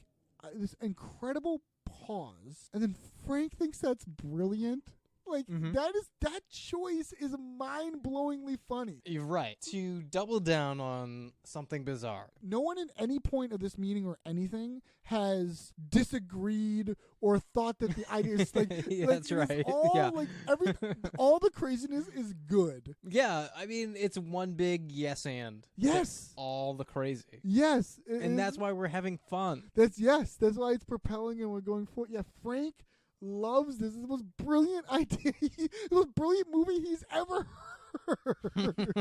this incredible pause, and then Frank thinks that's brilliant. Like that choice is mind-blowingly funny. You're right. To double down on something bizarre. No one at any point of this meeting or anything has disagreed or thought that the idea is like, Yeah, like that's it is right. all Yeah. like all the craziness is good. Yeah, I mean, it's one big yes and. Yes. to all the crazy. Yes. And that's why we're having fun. That's why it's propelling and we're going forward. Yeah, Frank loves this. This is the most brilliant idea, the most brilliant movie he's ever heard.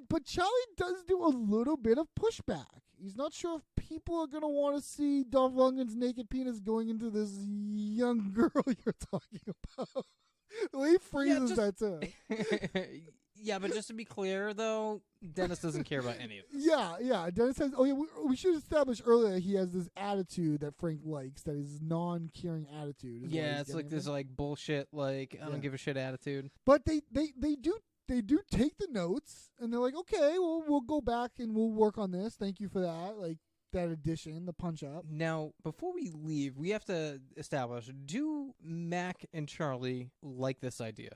But Charlie does do a little bit of pushback. He's not sure if people are gonna want to see Dolph Lundgren's naked penis going into this young girl you're talking about. The way he phrases that too. Yeah, but just to be clear, though, Dennis doesn't care about any of this. Yeah. Dennis says, "Oh yeah, we should establish earlier he has this attitude that Frank likes, that is non-caring attitude." Yeah, it's like this like bullshit, like I don't give a shit attitude. But they do take the notes, and they're like, "Okay, well, we'll go back and we'll work on this. Thank you for that." Like that addition, the punch up. Now, before we leave, we have to establish, do Mac and Charlie like this idea?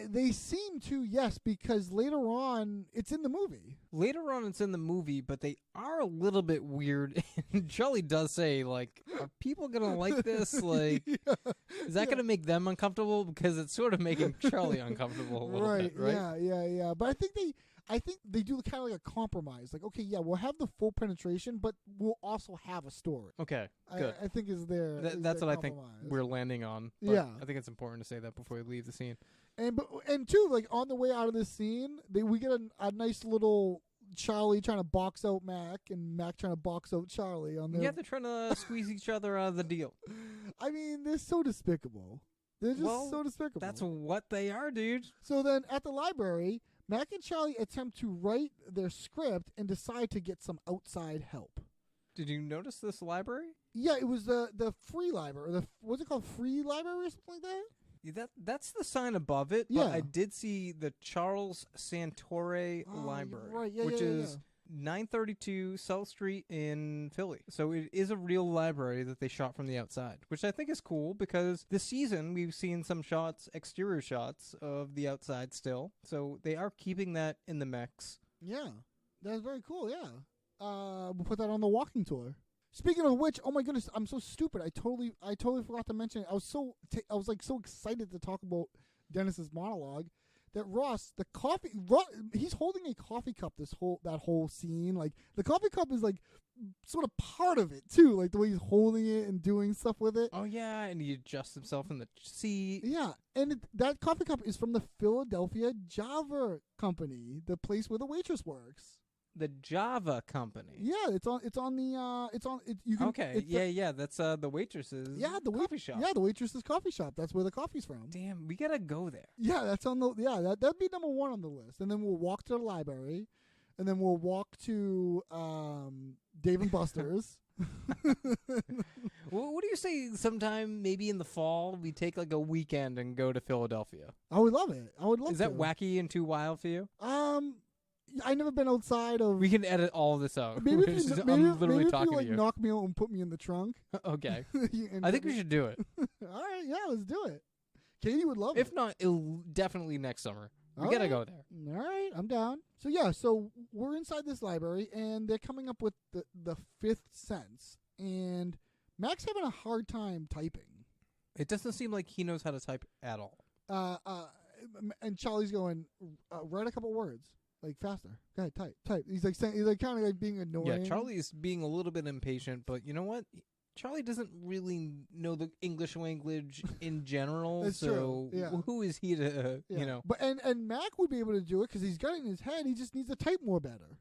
They seem to, yes, because later on, it's in the movie. Later on, it's in the movie, but they are a little bit weird. And Charlie does say, like, are people going to like this? Like, is that going to make them uncomfortable? Because it's sort of making Charlie uncomfortable a little bit, right? Yeah. But I think they do kind of like a compromise. Like, okay, yeah, we'll have the full penetration, but we'll also have a story. Okay, good. I think is there. That's what I think we're landing on. But yeah, I think it's important to say that before we leave the scene. And too, like on the way out of this scene, we get a nice little Charlie trying to box out Mac and Mac trying to box out Charlie on their. Yeah, they're trying to squeeze each other out of the deal. I mean, they're so despicable. They're just so despicable. That's what they are, dude. So then at the library, Mac and Charlie attempt to write their script and decide to get some outside help. Did you notice this library? Yeah, it was the free library. What's it called? Free library or something like that? Yeah, that's the sign above it. Yeah. But I did see the Charles Santore Library, right. Yeah, which yeah, is 932 South Street in Philly. So it is a real library that they shot from the outside, which I think is cool because this season we've seen some shots, exterior shots of the outside still. So they are keeping that in the mix. Yeah, that's very cool. Yeah, we'll put that on the walking tour. Speaking of which, oh my goodness, I'm so stupid. I totally forgot to mention it. I was so excited to talk about Dennis's monologue that Ross, he's holding a coffee cup that whole scene. Like the coffee cup is like sort of part of it too, like the way he's holding it and doing stuff with it. Oh yeah, and he adjusts himself in the seat. Yeah, and that coffee cup is from the Philadelphia Java Company, the place where the waitress works. The Java Company. Yeah, it's on you can. Okay, yeah, that's the waitress's coffee shop. Yeah, the waitress's coffee shop. That's where the coffee's from. Damn, we gotta go there. Yeah, that's on the that'd be number 1 on the list. And then we'll walk to the library, and then we'll walk to Dave and Buster's. Well, what do you say sometime maybe in the fall we take like a weekend and go to Philadelphia? I would love it. I would love Is that wacky and too wild for you? I've never been outside of. We can edit all this out. Maybe I'm literally talking if you to you. Knock me out and put me in the trunk. Okay. I think we should do it. All right, yeah, let's do it. Katie would love it. If not, it'll definitely next summer. We gotta go there. All right, I'm down. So yeah, so we're inside this library, and they're coming up with the 5th sense, and Mac's having a hard time typing. It doesn't seem like he knows how to type at all. And Charlie's going, write a couple words. Like faster. Go ahead, type. He's like kind of like being annoying. Yeah, Charlie's being a little bit impatient, but you know what? Charlie doesn't really know the English language in general. That's so true. Yeah. Who is he to you know? But and Mac would be able to do it because he's got it in his head. He just needs to type more better.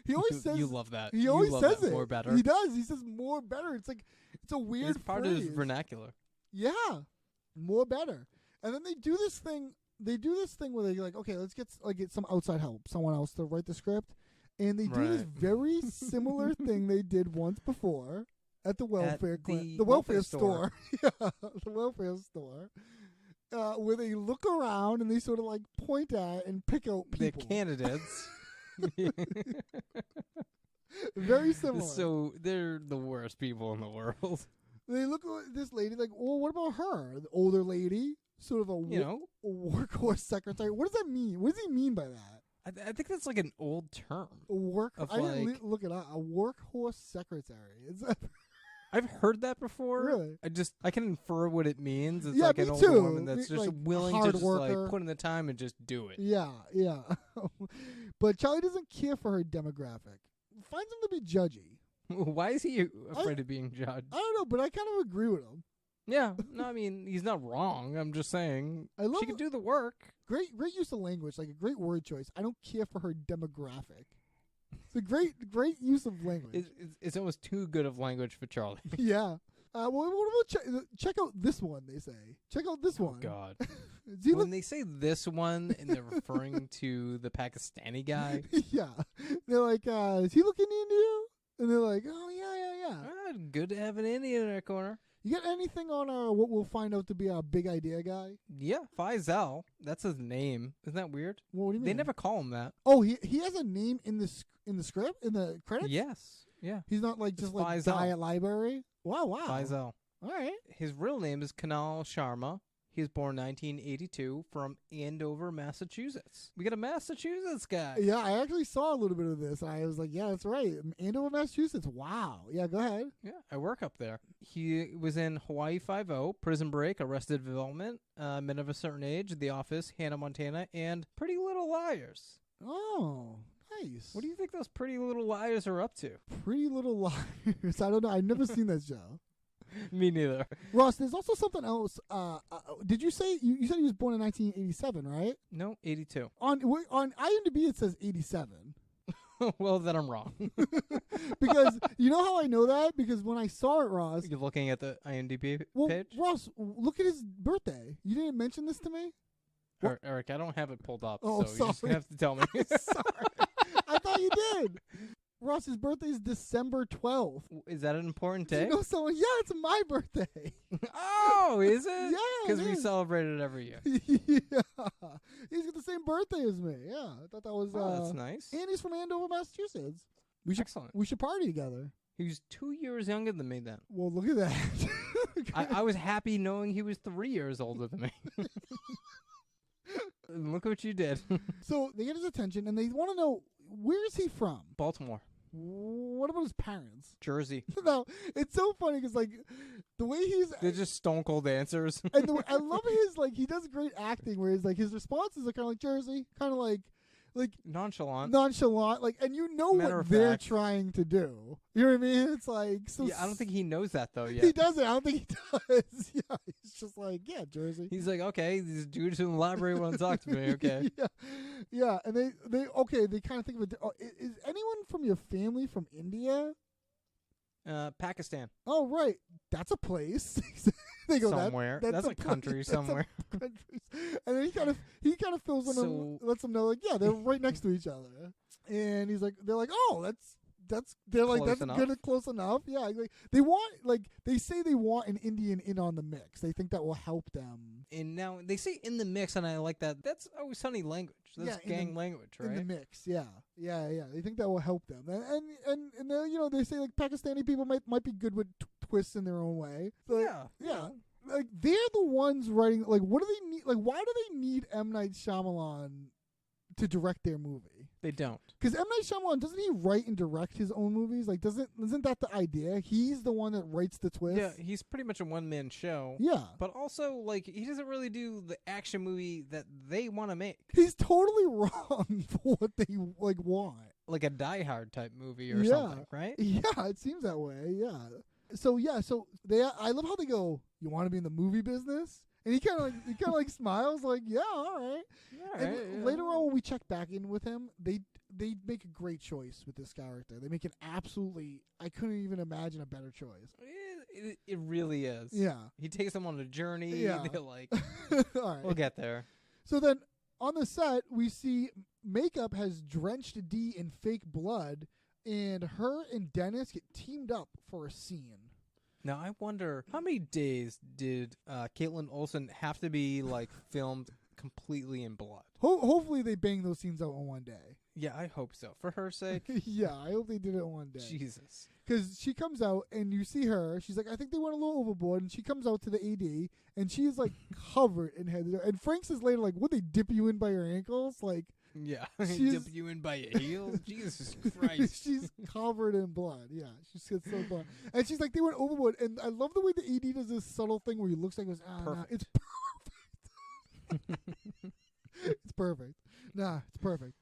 He always says you love that. He always says it. More better. He does. He says more better. It's like it's a weird. It's part phrase. of his vernacular. Yeah, more better. And then they do this thing. Where they're like, okay, let's get some outside help, someone else to write the script, and they do this very similar thing they did once before at the welfare store. Yeah, the welfare store, where they look around and they sort of like point at and pick out people. The candidates. Very similar. So they're the worst people in the world. They look at this lady like, well, what about her? The older lady. Sort of a workhorse secretary. What does that mean? What does he mean by that? I think that's like an old term. I didn't look it up. A workhorse secretary. I've heard that before. Really? I can infer what it means. It's yeah, like me an too. older woman that's just like willing to just like put in the time and just do it. Yeah. But Charlie doesn't care for her demographic. Finds him to be judgy. Why is he afraid of being judged? I don't know, but I kind of agree with him. Yeah, no, I mean he's not wrong. I'm just saying she can do the work. Great use of language, like a great word choice. I don't care for her demographic. It's a great use of language. It's almost too good of language for Charlie. Yeah. Well, what about check out this one? They say check out this one. God. When they say this one and they're referring to the Pakistani guy, yeah, they're like, "Is he looking into you?" And they're like, "Oh yeah." Good to have an Indian in our corner. You got anything on what we'll find out to be our big idea guy? Yeah, Faisal. That's his name. Isn't that weird? Well, what do you mean? They never call him that. Oh, he has a name in the script, in the credits? Yes. Yeah. He's not like It's just like Faisal. Diet Library. Wow. Faisal. All right. His real name is Kunal Sharma. He was born 1982 from Andover, Massachusetts. We got a Massachusetts guy. Yeah, I actually saw a little bit of this. And I was like, yeah, that's right. Andover, Massachusetts. Wow. Yeah, go ahead. Yeah, I work up there. He was in Hawaii Five-0, Prison Break, Arrested Development, Men of a Certain Age, The Office, Hannah Montana, and Pretty Little Liars. Oh, nice. What do you think those Pretty Little Liars are up to? Pretty Little Liars. I don't know. I've never seen that show. Me neither. Ross, there's also something else. Did you say you said he was born in 1987, right? No, 82. On IMDb it says 87. Well, then I'm wrong. Because you know how I know that? Because when I saw it, Ross. You're looking at the IMDb Well, page? Ross, look at his birthday. You didn't mention this to me? Eric, I don't have it pulled up, Oh, so you just sorry. have to tell me. Sorry. I thought you did. Ross, his birthday is December 12th. Is that an important Do day? you know someone? Yeah, it's my birthday. Oh, is it? Yeah, Because it we is. celebrate it every year. Yeah. He's got the same birthday as me. Yeah. I thought that was Oh, that's nice. And he's from Andover, Massachusetts. Excellent. We should party together. He was 2 years younger than me then. Well, look at that. I was happy knowing he was 3 years older than me. Look what you did. So they get his attention and they want to know, where is he from? Baltimore. What about his parents? Jersey. No, it's so funny because like the way he's They're just stone cold answers. and I love his like he does great acting where he's like his responses are kind of like Jersey, kind of like Nonchalant. like, and you know Matter what of they're fact. trying to do. You know what I mean? It's like so. Yeah, I don't think he knows that though yet. he doesn't. I don't think he does. Yeah, he's just like Jersey. He's like, okay, these dudes in the library want to talk to me. Okay. yeah, and they kind of think of it. Is anyone from your family from India? Pakistan. Oh, right. That's a place. They go Somewhere. That's a country place. That's somewhere. country. And then he kind of fills them in, lets them know like, yeah, they're right next to each other. And he's like, they're like, oh, that's Close enough. good and close enough. Yeah, like they say they want an Indian in on the mix. They think that will help them And now they say in the mix, and I like that. That's always sunny language. That's Yeah, gang language, right? in the mix. Yeah. They think that will help them. And they they say like Pakistani people might be good with twists in their own way. So, yeah. Like they're the ones writing. Like, what do they need? Like, why do they need M. Night Shyamalan to direct their movie? They don't. Because M. Night Shyamalan, doesn't he write and direct his own movies? Like, isn't that the idea? He's the one that writes the twist. Yeah, he's pretty much a one-man show. Yeah. But also, like, he doesn't really do the action movie that they want to make. He's totally wrong for what they want. Like a Die Hard type movie or Yeah. something, right? Yeah, it seems that way. Yeah. So I love how they go, "You want to be in the movie business?" And he kind of smiles like, "Yeah, all right." And later on, when we check back in with him, they make a great choice with this character. They make an absolutely, I couldn't even imagine a better choice. It really is. Yeah. He takes them on a journey. Yeah. They're like, All right. we'll get there. So then on the set, we see makeup has drenched D in fake blood, and her and Dennis get teamed up for a scene. Now, I wonder, how many days did Caitlin Olsen have to be, like, filmed completely in blood? Hopefully they bang those scenes out in one day. Yeah, I hope so. For her sake. Yeah, I hope they did it in one day. Jesus. Because she comes out and you see her. She's like, I think they went a little overboard. And she comes out to the AD and she's like covered in head. And Frank says later, like, would they dip you in by your ankles? Like, Yeah. She's- Dip you in by your heels? Jesus Christ. she's covered in blood. Yeah, she's got so blood. And she's like, they went overboard. And I love the way the AD does this subtle thing where he looks like, Perfect. it's perfect. It's perfect. Nah, it's perfect.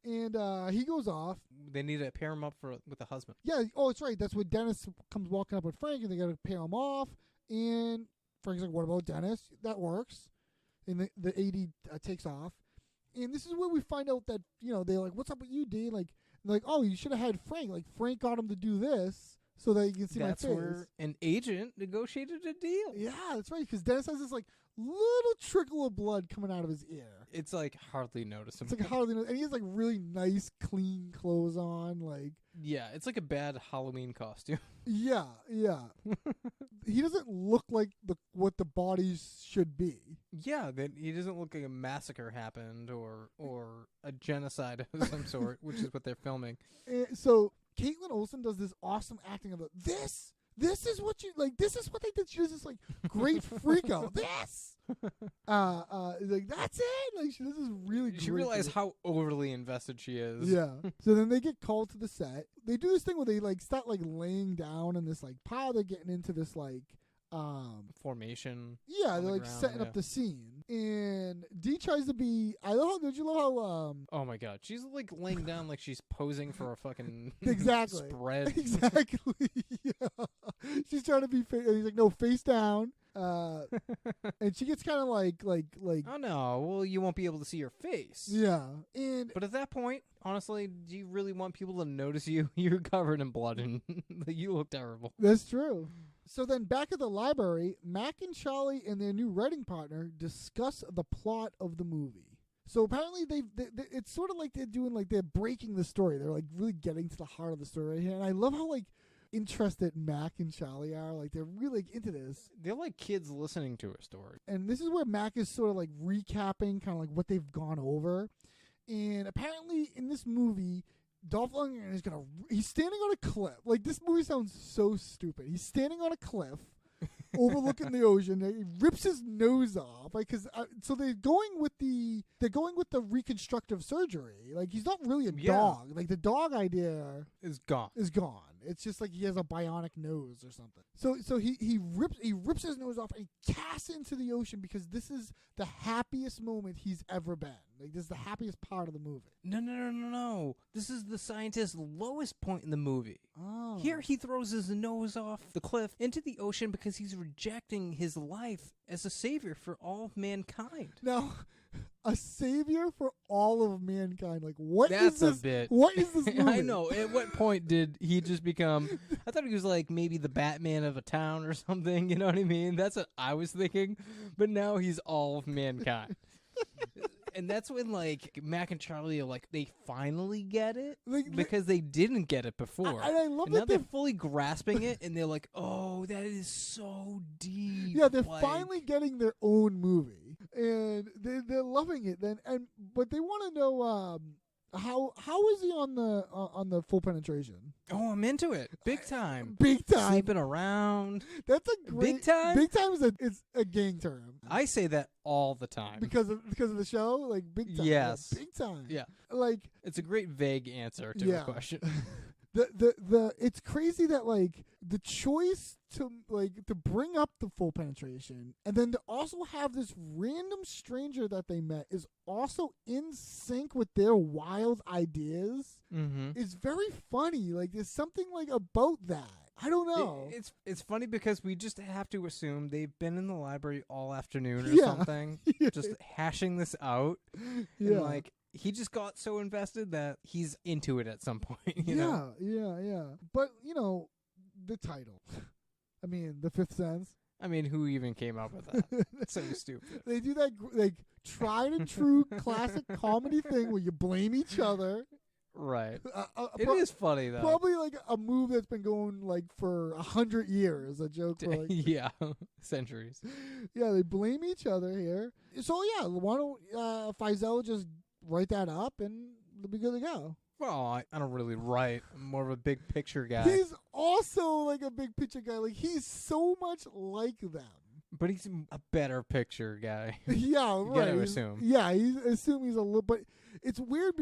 And he goes off. They need to pair him up with a husband. Yeah, oh, it's right. That's when Dennis comes walking up with Frank, and they got to pair him off. And Frank's like, what about Dennis? That works. And the AD takes off. And this is where we find out that, they're like, what's up with you, D? Like, they're like, oh, you should have had Frank. Like, Frank got him to do this so that you can see That's my face. where an agent negotiated a deal. Yeah, that's right. Because Dennis has this, like, little trickle of blood coming out of his ear. It's like hardly noticeable. It's like hardly, and he has like really nice, clean clothes on. Like, yeah, it's like a bad Halloween costume. yeah. He doesn't look like what the bodies should be. Yeah, that he doesn't look like a massacre happened or a genocide of some sort, which is what they're filming. So Caitlin Olsen does this awesome acting of this. This is what you like. This is what they did. She does this like great freak out. This, like that's it. Like she does this really. She realized how overly invested she is. Yeah. So then they get called to the set. They do this thing where they like start like laying down in this like pile. They're getting into this like formation. Yeah, they're like ground, setting up the scene. And Dee tries to be. Did you love how? Oh my god, she's like laying down like she's posing for a fucking exactly spread. Exactly. Yeah. She's trying to be. He's like, no, face down. And she gets kind of like. Oh no! Well, you won't be able to see your face. Yeah, but at that point, honestly, do you really want people to notice you? You're covered in blood and you look terrible. That's true. So then, back at the library, Mac and Charlie and their new writing partner discuss the plot of the movie. So apparently, it's sort of like they're breaking the story. They're like really getting to the heart of the story right here. And I love how like interested Mac and Charlie are. Like they're really into this. They're like kids listening to a story. And this is where Mac is sort of like recapping kind of like what they've gone over. And apparently in this movie, Dolph Lundgren he's standing on a cliff. Like this movie sounds so stupid. He's standing on a cliff overlooking the ocean. He rips his nose off. Like, so they're going with the reconstructive surgery. Like he's not really a dog. Like the dog idea is gone. It's just like he has a bionic nose or something. So he rips his nose off and he casts it into the ocean because this is the happiest moment he's ever been. Like this is the happiest part of the movie. No. This is the scientist's lowest point in the movie. Oh. Here he throws his nose off the cliff into the ocean because he's rejecting his life as a savior for all of mankind. Now, a savior for all of mankind. Like what is this? A bit. What is this movie? I know. At what point did he just become? I thought he was like maybe the Batman of a town or something. You know what I mean? That's what I was thinking. But now he's all of mankind. And that's when, like, Mac and Charlie are like, they finally get it because they didn't get it before. I love and that now they're fully grasping it, and they're like, oh, that is so deep. Yeah, they're finally getting their own movie, and they're loving it. But they want to know how is he on the full penetration? Oh, I'm into it, big time. Big time, sleeping around. That's a great big time. Big time is a gang term. I say that all the time because of the show, like big time. Yes, yeah, big time. Yeah, like it's a great vague answer to a question. It's crazy that like the choice to bring up the full penetration and then to also have this random stranger that they met is also in sync with their wild ideas is very funny. Like there's something like about that. I don't know. It's funny because we just have to assume they've been in the library all afternoon or something, just hashing this out. Yeah. And like he just got so invested that he's into it at some point. You know? Yeah. But the title. I mean, The Fifth Sense. I mean, who even came up with that? That's so stupid. They do that like tried and true classic comedy thing where you blame each other. Right. It is funny though. Probably like a move that's been going like for 100 years. A joke. For, like, yeah, centuries. Yeah, they blame each other here. So yeah, why don't Faisal just write that up and they'll be good to go. Well, I don't really write. I'm more of a big picture guy. He's also like a big picture guy. Like he's so much like them. But he's a better picture guy. Yeah, you right. gotta assume. Yeah, assume he's a little. But it's weird.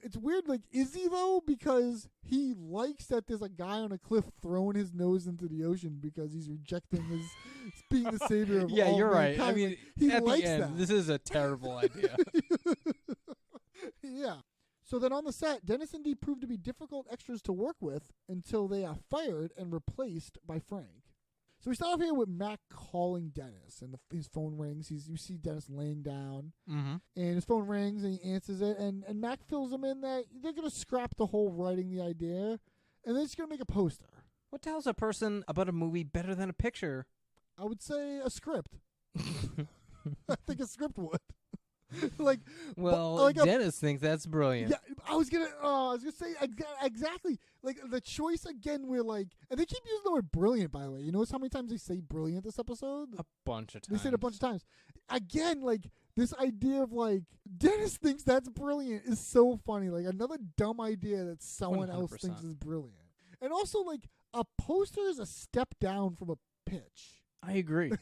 It's weird. Like, is he though? Because he likes that there's a guy on a cliff throwing his nose into the ocean because he's rejecting his being the savior of all Yeah, you're mankind. right. I mean, he at likes the end, that. this is a terrible idea. Yeah. So then on the set, Dennis and Dee prove to be difficult extras to work with until they are fired and replaced by Frank. So we start off here with Mac calling Dennis, and his phone rings. You see Dennis laying down, and his phone rings, and he answers it, and Mac fills him in that they're going to scrap the whole writing the idea, and they're just going to make a poster. What tells a person about a movie better than a picture? I would say a script. I think a script would. like, Well, like Dennis thinks that's brilliant. yeah, I was gonna say exactly like the choice again. We're like, and they keep using the word brilliant. By the way, you notice how many times they say brilliant this episode? A bunch of They times. said it a bunch of times. Again, like this idea of like Dennis thinks that's brilliant is so funny. Like another dumb idea that someone else 100%. thinks is brilliant. And also like a poster is a step down from a pitch. I agree.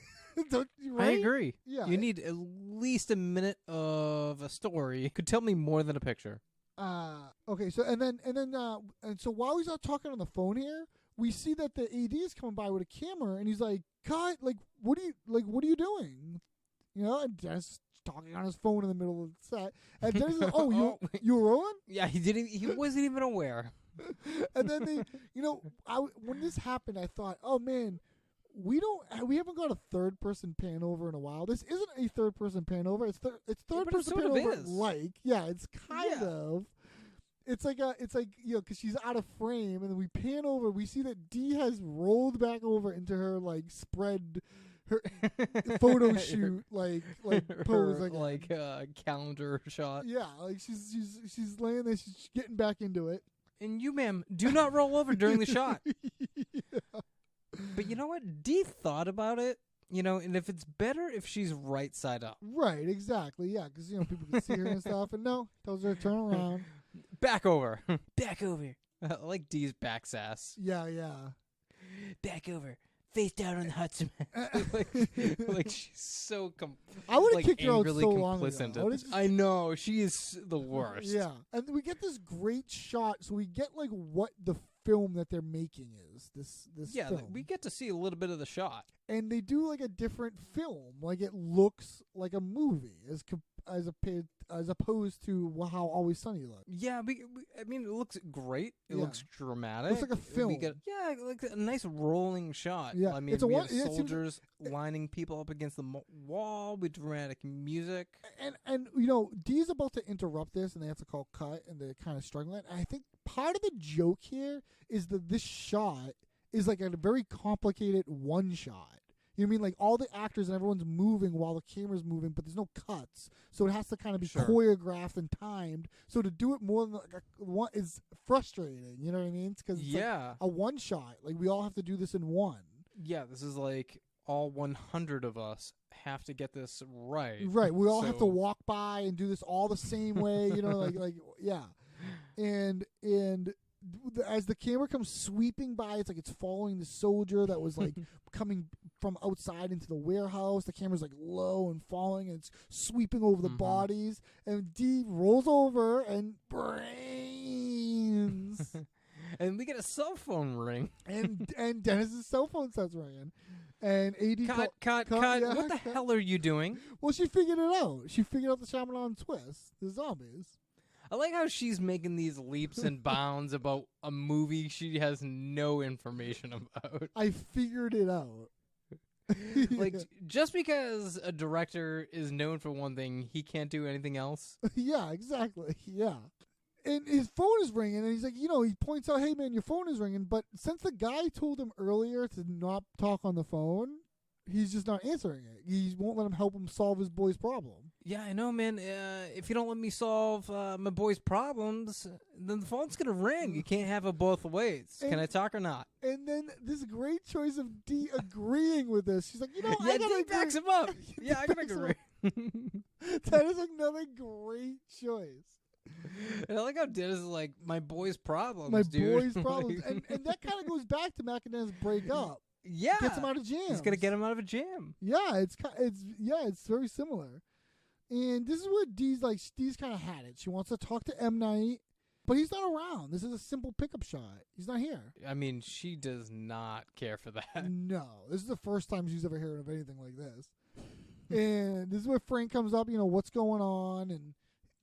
Don't you, I right? agree. Yeah. You need at least a minute of a story. Could tell me more than a picture. Okay, so and so while he's out talking on the phone here, we see that the AD is coming by with a camera, and he's like, "God, what are you doing?" You know, and Dennis is talking on his phone in the middle of the set, and Dennis is like, "Oh, you were rolling?" Yeah, he wasn't even aware. And then they, when this happened, I thought, "Oh man, we haven't got a third person pan over in a while. This isn't a third person pan over. It's third but it person sort pan of over. is. It's kind of. It's like because she's out of frame, and then we pan over. We see that Dee has rolled back over into her spread, her photo shoot pose calendar shot. Yeah, like she's laying there. She's getting back into it. And you, ma'am, do not roll over during the shot. Yeah. But you know what? Dee thought about it. And if it's better if she's right side up. Right, exactly. Yeah, because people can see her and stuff. And no, tells her to turn around. Back over. Back over. I like Dee's back sass. Yeah. Back over. Face down on the hot cement. like she's so I would have kicked her out angrily so long complicit ago. I know. She is the worst. Yeah. And we get this great shot. So we get what the film that they're making is. This film. We get to see a little bit of the shot. And they do a different film. Like it looks like a movie as opposed to how Always Sunny looks. Yeah, it looks great. It looks dramatic. Looks like a film. Like a nice rolling shot. Yeah, I mean, we have soldiers lining people up against the wall with dramatic music. And Dee's about to interrupt this, and they have to call cut, and they're kind of struggling. And I think part of the joke here is that this shot is like a very complicated one shot. You know what I mean? Like all the actors and everyone's moving while the camera's moving, but there's no cuts, so it has to kind of be choreographed and timed. So to do it more than one is frustrating. You know what I mean? Because it's a one shot. Like we all have to do this in one. Yeah, this is like all 100 of us have to get this right. Right. We all have to walk by and do this all the same way. Yeah. And as the camera comes sweeping by, it's like it's following the soldier that was coming from outside into the warehouse. The camera's low and falling, and it's sweeping over the bodies. And Dee rolls over and brains. And we get a cell phone ring. and Dennis's cell phone starts ringing. And AD cut. Yeah, what the hell are you doing? Well, she figured it out. She figured out the Shyamalan twist. The zombies. I like how she's making these leaps and bounds about a movie she has no information about. I figured it out. Just because a director is known for one thing, he can't do anything else. Yeah, exactly. Yeah. And his phone is ringing, and he's like, he points out, hey, man, your phone is ringing. But since the guy told him earlier to not talk on the phone, he's just not answering it. He won't let him help him solve his boy's problem. Yeah, I know, man. If you don't let me solve my boy's problems, then the phone's going to ring. You can't have it both ways. Can I talk or not? And then this great choice of Dee agreeing with this. She's like, I gotta Dee backs him up. Yeah, I gotta agree. That is another great choice. And I like how Dennis is like, my boy's problems, My dude. boy's problems. And that kind of goes back to Mac and Dennis break up. Yeah. Gets him out of jam. He's going to get him out of a jam. Yeah, it's very similar. And this is where Dee's kind of had it. She wants to talk to M. Night, but he's not around. This is a simple pickup shot. He's not here. I mean, she does not care for that. No. This is the first time she's ever heard of anything like this. And this is where Frank comes up, what's going on, and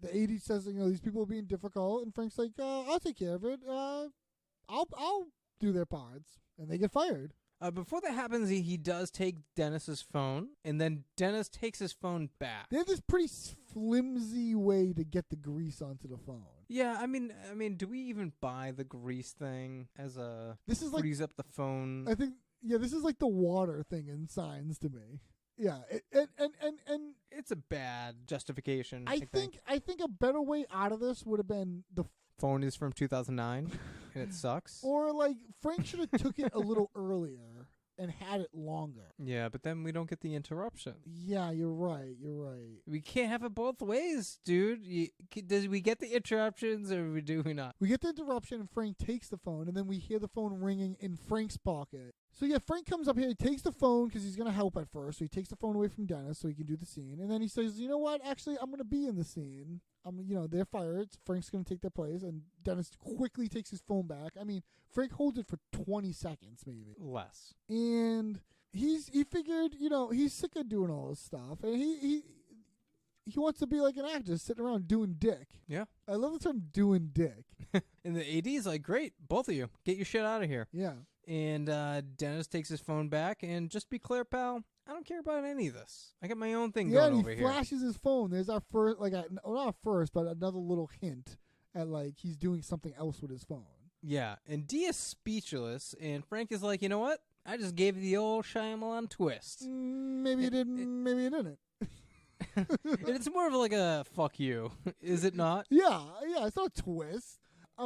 the AD says, these people are being difficult, and Frank's like, I'll take care of it. I'll do their parts, and they get fired. Before that happens, he does take Dennis's phone, and then Dennis takes his phone back. They have this pretty flimsy way to get the grease onto the phone. Yeah, I mean, do we even buy the grease thing as a this is freeze up the phone? I think, this is like the water thing in Signs to me. Yeah, and It's a bad justification. I think a better way out of this would have been the phone is from 2009 and it sucks. or like Frank should have took it a little earlier and had it longer. Yeah, but then we don't get the interruption. Yeah, you're right. We can't have it both ways, dude. Does we get the interruptions or do we not? We get the interruption and Frank takes the phone, and then we hear the phone ringing in Frank's pocket. So yeah, Frank comes up here, he takes the phone because he's going to help at first. So he takes the phone away from Dennis so he can do the scene. And then he says, you know what, actually, I'm going to be in the scene. They're fired. Frank's going to take their place. And Dennis quickly takes his phone back. I mean, Frank holds it for 20 seconds maybe. Less. And he figured, he's sick of doing all this stuff. And he wants to be like an actor sitting around doing dick. Yeah. I love the term doing dick. And the AD's like, great, both of you, get your shit out of here. Yeah. And Dennis takes his phone back, and just be clear, pal, I don't care about any of this. I got my own thing going over he here. flashes his phone. There's our first, not first, but another little hint at he's doing something else with his phone. Yeah, and Dee is speechless, and Frank is like, you know what? I just gave you the old Shyamalan twist. Maybe you didn't. Maybe you didn't. And it's more of like a fuck you, is it not? Yeah, it's not a twist.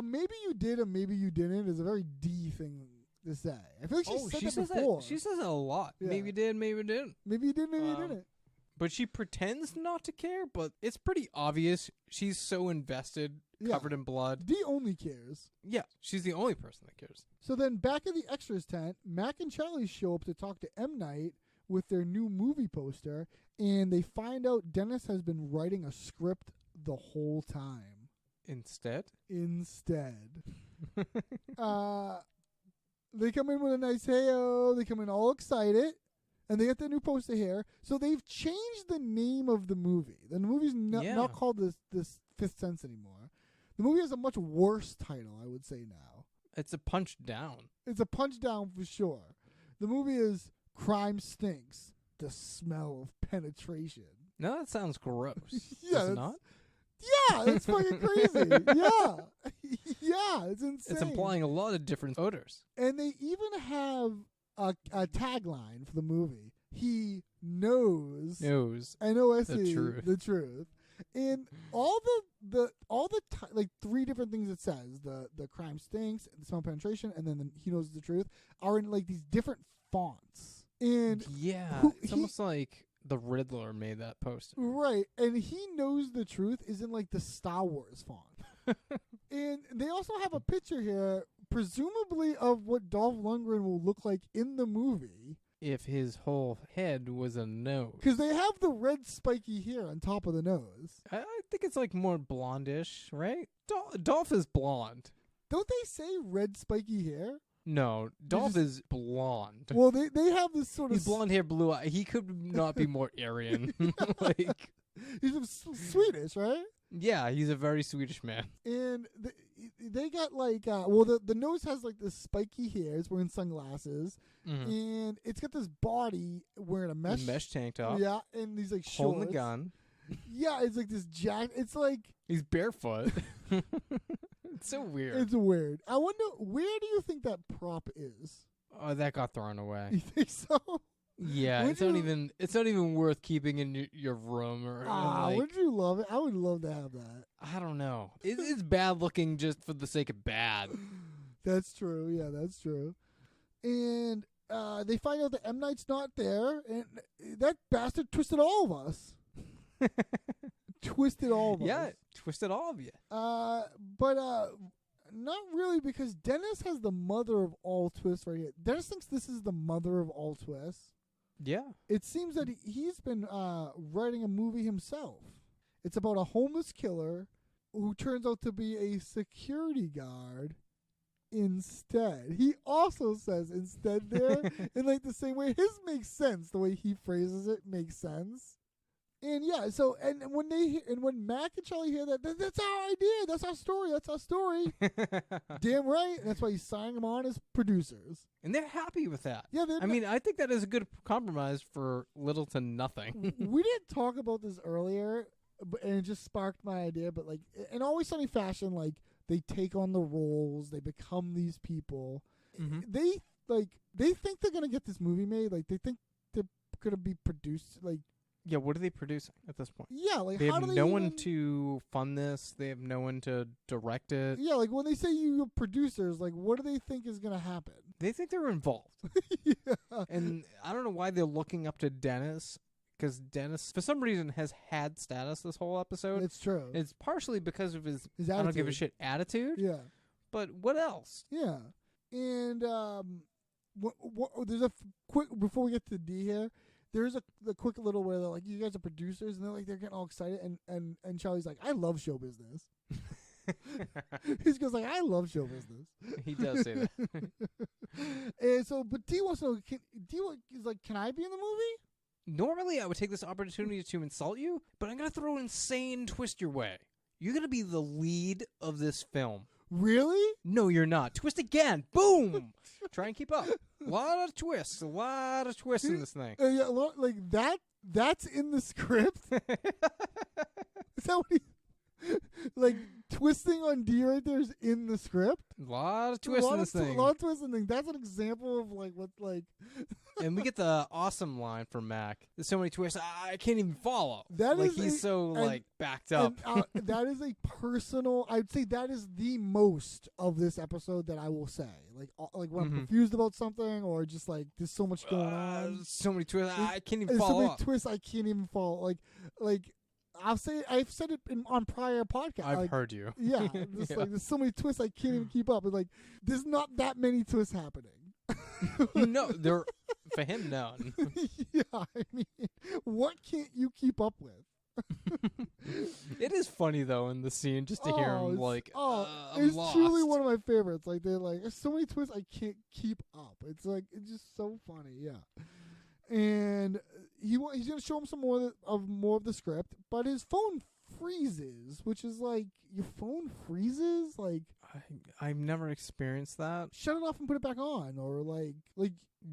Maybe you did and maybe you didn't is a very D thing to say. I feel like she said that before. She says it a lot. Yeah. Maybe you did, maybe you didn't. Maybe you did, maybe you didn't. But she pretends not to care, but it's pretty obvious she's so invested, covered in blood. D only cares. Yeah, she's the only person that cares. So then back at the extras tent, Mac and Charlie show up to talk to M. Night with their new movie poster, and they find out Dennis has been writing a script the whole time. Instead? They come in with a nice hey-oh. They come in all excited, and they get their new poster here. So they've changed the name of the movie. The movie's not called this Fifth Sense anymore. The movie has a much worse title, I would say now. It's a punch down. It's a punch down for sure. The movie is Crime Stinks, the smell of penetration. No, that sounds gross. Yeah, Does it not? Yeah, it's fucking crazy. Yeah, it's insane. It's implying a lot of different odors. And they even have a tagline for the movie. He knows N-O-S-E, the truth. And all the three different things it says, the crime stinks, the smell of penetration, and then he knows the truth, are in these different fonts. And yeah, it's almost like the Riddler made that poster. Right, and he knows the truth is in the Star Wars font. And they also have a picture here, presumably of what Dolph Lundgren will look like in the movie. If his whole head was a nose. Because they have the red spiky hair on top of the nose. I think it's more blondish, right? Dolph is blonde. Don't they say red spiky hair? No, Dolph is blonde. Well, they have this sort of... He's blonde hair, blue eye. He could not be more Aryan. He's Swedish, right? Yeah, he's a very Swedish man. And they got the nose has this spiky hair. It's wearing sunglasses. Mm-hmm. And it's got this body wearing a mesh tank top. Yeah, and these shorts. Holding the gun. Yeah, it's this jacket. It's he's barefoot. It's so weird. It's weird. I wonder, where do you think that prop is? Oh, that got thrown away. You think so? Yeah, it's not even worth keeping in your room or. Would you love it? I would love to have that. I don't know. It's bad looking just for the sake of bad. That's true. Yeah, that's true. And they find out that M. Night's not there, and that bastard twisted all of us. Twisted all of us. Yeah, twisted all of you. But not really, because Dennis has the mother of all twists right here. Dennis thinks this is the mother of all twists. Yeah. It seems that he's been writing a movie himself. It's about a homeless killer who turns out to be a security guard instead. He also says instead there in the same way. His makes sense. The way he phrases it makes sense. And yeah, so when Mac and Charlie hear that, that's our idea, that's our story. Damn right. And that's why he's signing them on as producers. And they're happy with that. Yeah, I think that is a good compromise for little to nothing. We didn't talk about this earlier, and it just sparked my idea. But in Always Sunny fashion, they take on the roles, they become these people. Mm-hmm. They think they're gonna get this movie made. They think they're gonna be produced? Like, Yeah, what are they producing at this point? yeah, like They how have do they no even, one to fund this. They have no one to direct it. Yeah, like when they say you're producers, like what do they think is gonna happen? They think they're involved. Yeah. And I don't know why they're looking up to Dennis, because Dennis, for some reason, has had status this whole episode. It's true. It's partially because of his His I don't give a attitude. shit attitude. Yeah. But what else? Yeah. And there's a quick before we get to D here. There's a quick little where they're like, you guys are producers, and they're getting all excited, and Charlie's like, I love show business. He goes like, I love show business. He does say that. And so, but D wants to know, is like, can I be in the movie? Normally, I would take this opportunity to insult you, but I'm going to throw an insane twist your way. You're going to be the lead of this film. Really? No, you're not. Twist again. Boom. Try and keep up. A lot of twists in this thing. Yeah, like that's in the script. Is that what he, like twisting on D right there is in the script? A lot of twists in this thing. A lot of twists in the thing. That's an example of like what like. And we get the awesome line from Mac. There's so many twists I can't even follow. That like is he's so like backed up. And, that is a personal. I'd say that is the most of this episode that I will say. Like when I'm confused about something, or just like there's so much going on. So many twists I can't even There's follow so many up. twists I can't even follow. Like I've said it on prior podcasts. I've heard you. Yeah, just like there's so many twists I can't even keep up. It's like there's not that many twists happening. No, there for him none. Yeah, I mean, what can't you keep up with? It is funny though in the scene just to hear him like, I'm it's lost. truly one of my favorites. Like they're like, there's so many twists I can't keep up. It's like it's just so funny. Yeah, and he's gonna show him some more of the script, but his phone freezes, which is like your phone freezes. Like I've never experienced that. shut it off and put it back on, or like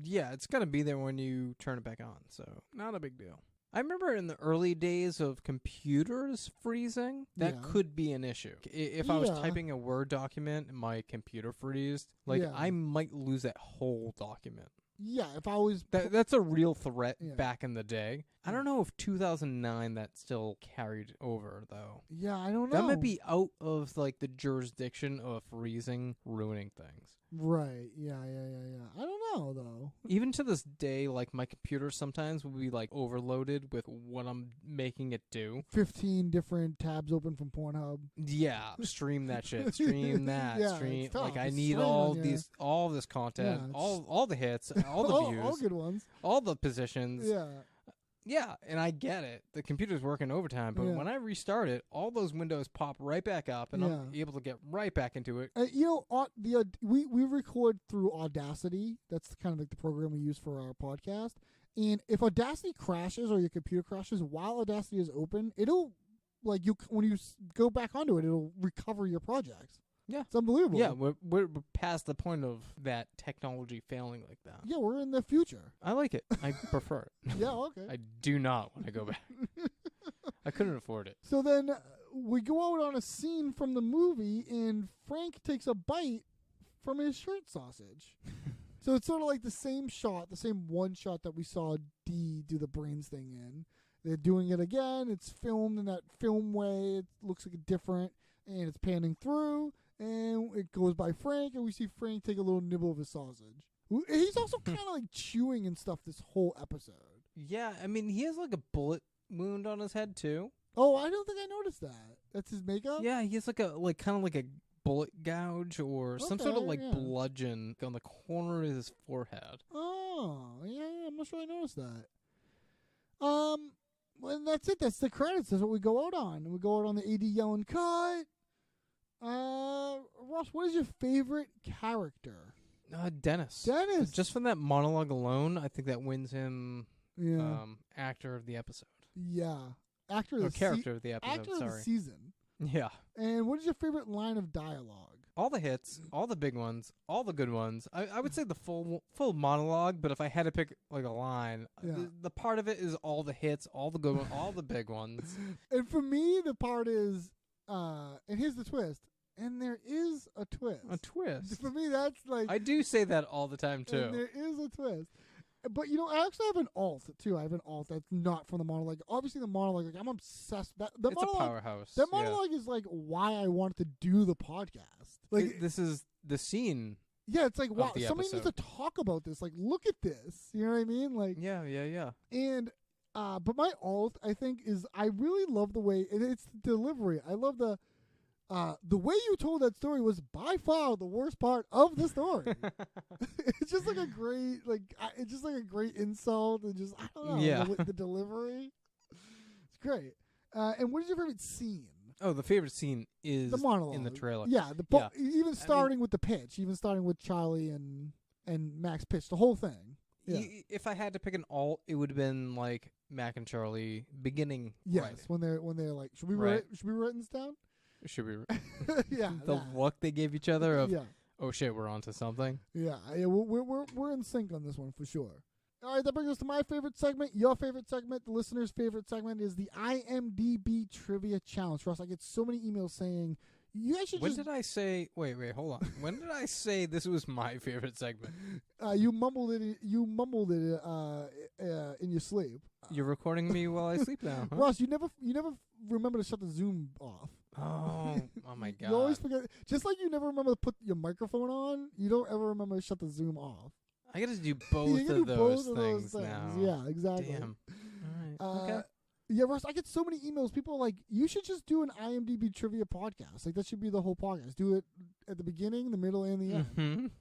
Yeah, it's gonna be there when you turn it back on, so not a big deal. I remember in the early days of computers freezing, that Yeah. could be an issue. If I was Yeah. typing a Word document and my computer freezed, like Yeah. I might lose that whole document. yeah. If I was That's a real threat Yeah. back in the day. I don't know if 2009 that still carried over though. yeah, I don't know. That might be out of like the jurisdiction of freezing ruining things. right. Yeah. I don't know though. Even to this day, like my computer sometimes will be like overloaded with what I'm making it do. 15 different tabs open from Pornhub. Yeah, stream that shit. Stream that. Yeah, stream it's tough. like I It's need straining all on ya. these, all this content, Yeah, it's all the hits, all the views, all good ones. all the positions. Yeah. Yeah, and I get it. The computer's working overtime, but Yeah. when I restart it, all those windows pop right back up, and I'm able to get right back into it. We record through Audacity. That's kind of like the program we use for our podcast. And if Audacity crashes or your computer crashes while Audacity is open, it'll when you go back onto it, it'll recover your projects. Yeah. It's unbelievable. Yeah, we're past the point of that technology failing like that. Yeah, we're in the future. I like it. I prefer it. Yeah, okay. I do not want to go back. I couldn't afford it. So then we go out on a scene from the movie, and Frank takes a bite from his shirt sausage. So it's sort of like the same shot, the same one shot that we saw D do the brains thing in. They're doing it again. It's filmed in that film way. It looks like different, and it's panning through, and it goes by Frank, and we see Frank take a little nibble of his sausage. He's also kind of like chewing and stuff this whole episode. Yeah, I mean, he has like a bullet wound on his head too. Oh, I don't think I noticed that. That's his makeup? Yeah, he has like a kind of like a bullet gouge or some sort of Okay, like yeah. bludgeon on the corner of his forehead. Oh, yeah, I'm not sure I noticed that. Well, that's it. That's the credits. That's what we go out on. We go out on the AD yelling, cut! Ross, what is your favorite character? Dennis. Dennis! Just from that monologue alone, I think that wins him actor of the episode. Yeah. Actor of Or the character of the episode, Actor of sorry. the season. Yeah. And what is your favorite line of dialogue? All the hits, all the big ones, all the good ones. I would say the full monologue, but if I had to pick like a line, Yeah. the part of it is all the hits, all the good ones, all the big ones. And for me, the part is, and here's the twist, and there is a twist. A twist. For me, that's like... I do say that all the time And too. there is a twist. but I actually have an alt too. I have an alt that's not from the monologue. Obviously, the monologue, like, I'm obsessed. The It's monologue, a powerhouse. that monologue is like why I wanted to do the podcast. Like, This is the scene. yeah, it's like, wow, the somebody needs to episode. talk about this. Like, look at this. You know what I mean? Like, Yeah. and but my alt, I think, is I really love the way, and it's the delivery. I love the way you told that story was by far the worst part of the story. It's just like a great, it's just like a great insult, and just, I don't know, Yeah. the delivery. It's great. And what is your favorite scene? Oh, the favorite scene is The monologue in the trailer. Yeah, Yeah. Even starting with the pitch, even starting with Charlie and Max pitch, the whole thing. Yeah. If I had to pick an alt, it would have been like Mac and Charlie beginning. Yes, writing. when they're like, should we Right. write this down? Should we? Yeah, The that. look they gave each other of, Yeah. oh shit, we're onto something. Yeah, we're in sync on this one for sure. All right, that brings us to my favorite segment, your favorite segment, the listener's favorite segment is the IMDb Trivia Challenge. Ross, I get so many emails saying you guys should When just. did I say? Wait, hold on. When did I say this was my favorite segment? You mumbled it. You mumbled it in your sleep. You're recording me while I sleep now, huh? Ross, you never remember to shut the Zoom off. Oh my god! You always forget. Just like you never remember to put your microphone on, you don't ever remember to shut the Zoom off. I gotta do both You can of do those both of things those now. Yeah, exactly. Damn. All right. Okay. Yeah, Ross, I get so many emails. People are like, you should just do an IMDb trivia podcast. Like, that should be the whole podcast. Do it at the beginning, the middle, and the end.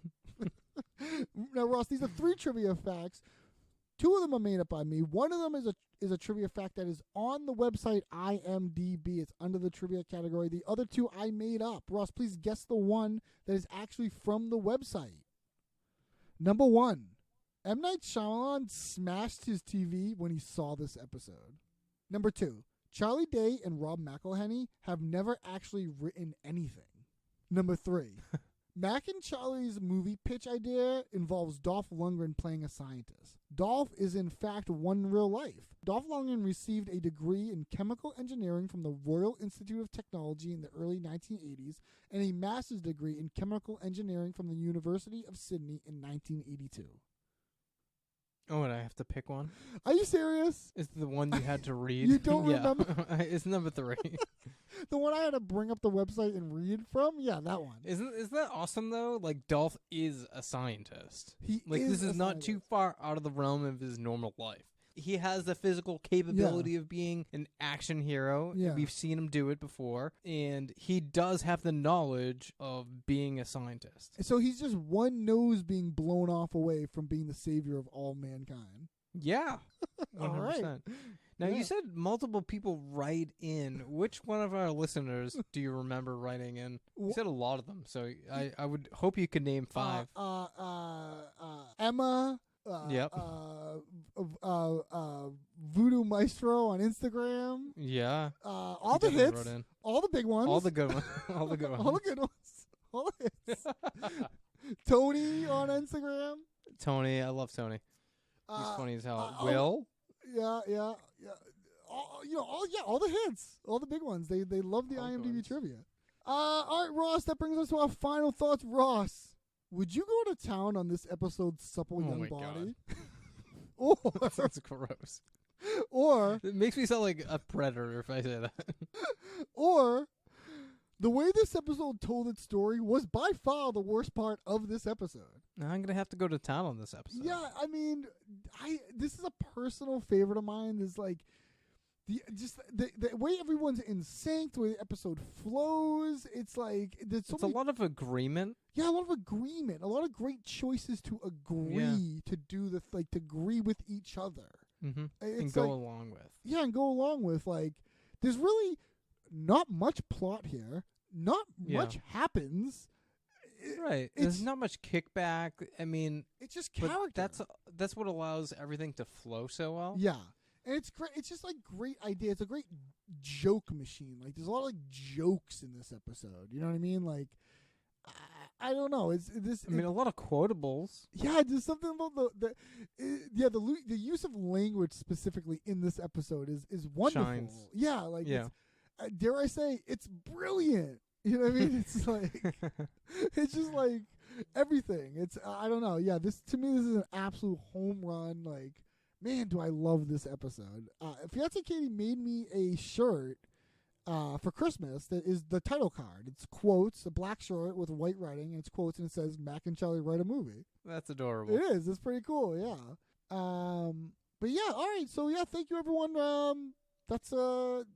Now, Ross, these are 3 trivia facts. 2 of them are made up by me. One of them is a trivia fact that is on the website IMDb. It's under the trivia category. The other 2 I made up. Ross, please guess the one that is actually from the website. Number 1, M. Night Shyamalan smashed his TV when he saw this episode. Number 2, Charlie Day and Rob McElhenney have never actually written anything. Number 3, Mac and Charlie's movie pitch idea involves Dolph Lundgren playing a scientist. Dolph is in fact one in real life. Dolph Lundgren received a degree in chemical engineering from the Royal Institute of Technology in the early 1980s and a master's degree in chemical engineering from the University of Sydney in 1982. Oh, and I have to pick one? Are you serious? Is the one you had to read? You don't Yeah. remember? It's number 3. The one I had to bring up the website and read from? Yeah, that one. Isn't that awesome though? Like Dolph is a scientist. He Like is this a is not too scientist. far out of the realm of his normal life. He has the physical capability of being an action hero. Yeah. We've seen him do it before. And he does have the knowledge of being a scientist. So he's just one nose being blown off away from being the savior of all mankind. Yeah. 100%. All right. Now, Yeah. you said multiple people write in. Which one of our listeners do you remember writing in? You said a lot of them, so I would hope you could name 5. Emma. Yep. Voodoo Maestro on Instagram. Yeah. All He the definitely hits. wrote in. All the big ones. All the good ones. All the good ones. All the good ones. All the hits. Tony on Instagram. Tony, I love Tony. He's funny as hell. Will? Yeah. All the hits, all the big ones. They love the All the IMDb ones. trivia. All right, Ross. That brings us to our final thoughts. Ross, would you go to town on this episode's supple Oh young my body? That's gross. or It makes me sound like a predator if I say that. or the way this episode told its story was by far the worst part of this episode. Now I'm gonna have to go to town on this episode. Yeah, I mean, this is a personal favorite of mine. Is like the way everyone's in sync, the way the episode flows. It's like there's so It's a many, lot of agreement. yeah, a lot of agreement, a lot of great choices to agree to do to agree with each other. Mm-hmm. It's And go like- along with. Yeah, and go along with there's really not much plot here. Not Yeah. much happens. Right. It's There's not much kickback. I mean, it's just but character. that's what allows everything to flow so well. Yeah. And it's great. It's just great idea. It's a great joke machine. There's a lot of jokes in this episode. You know what I mean? I don't know. It's this. I mean, a lot of quotables. Yeah, there's something about the use of language specifically in this episode is wonderful. Shines. Yeah, Yeah. It's, dare I say, it's brilliant. You know what I mean? It's like, it's just like everything. It's, I don't know. Yeah, this is an absolute home run. Like, man, do I love this episode. Fiance Katie made me a shirt for Christmas that is the title card. It's quotes, a black shirt with white writing, and it's quotes, and it says, Mac and Charlie write a movie. That's adorable. It is. It's pretty cool, yeah. But yeah, all right. So, yeah, thank you, everyone. That's, there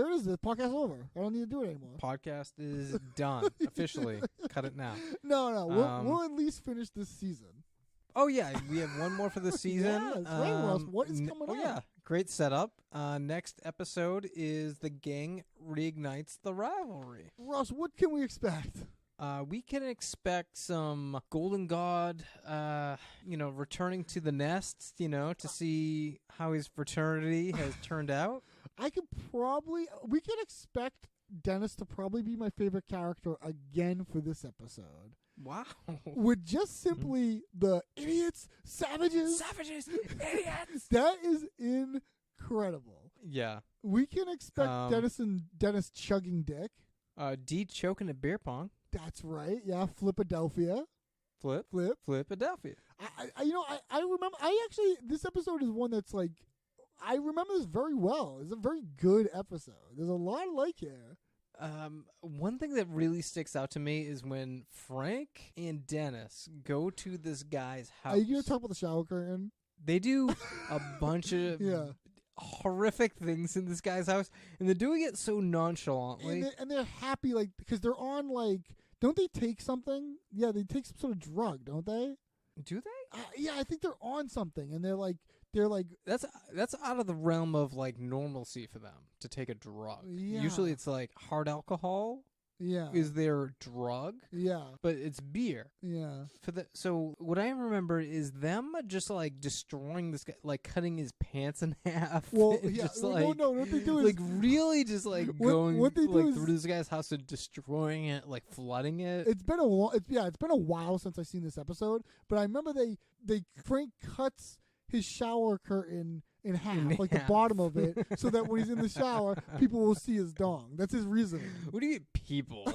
it is. The podcast is over. I don't need to do it anymore. Podcast is done. Officially. Cut it now. No. We'll at least finish this season. Oh, yeah. We have one more for the season. Yeah, that's right, Ross. What is coming up? Yeah. Great setup. Next episode is the gang reignites the rivalry. Ross, what can we expect? We can expect some Golden God, returning to the nest, to see how his fraternity has turned out. We can expect Dennis to probably be my favorite character again for this episode. Wow. With just simply the idiots, savages, idiots. That is incredible. Yeah. We can expect Dennis chugging dick. D choking at beer pong. That's right. Yeah, Flipadelphia. Flipadelphia. I remember. This episode is one that's like, I remember this very well. It's a very good episode. There's a lot of like here. One thing that really sticks out to me is when Frank and Dennis go to this guy's house. Are you going to talk about the shower curtain? They do a bunch of horrific things in this guy's house, and they're doing it so nonchalantly. And they're happy, like, because they're on, like, don't they take something? Yeah, they take some sort of drug, don't they? Do they? Yeah, I think they're on something, and they're like that's out of the realm of like normalcy for them to take a drug. Yeah. Usually it's like hard alcohol. Yeah. Is their drug? Yeah. But it's beer. Yeah. So what I remember is them just like destroying this guy, like cutting his pants in half. Well, yeah. Just, no. What they do is like really just like going what they do like is, through this guy's house and destroying it, like flooding it. It's been a while since I've seen this episode, but I remember Frank cuts his shower curtain in half, like the bottom of it, so that when he's in the shower, people will see his dong. That's his reasoning. What do you mean, people?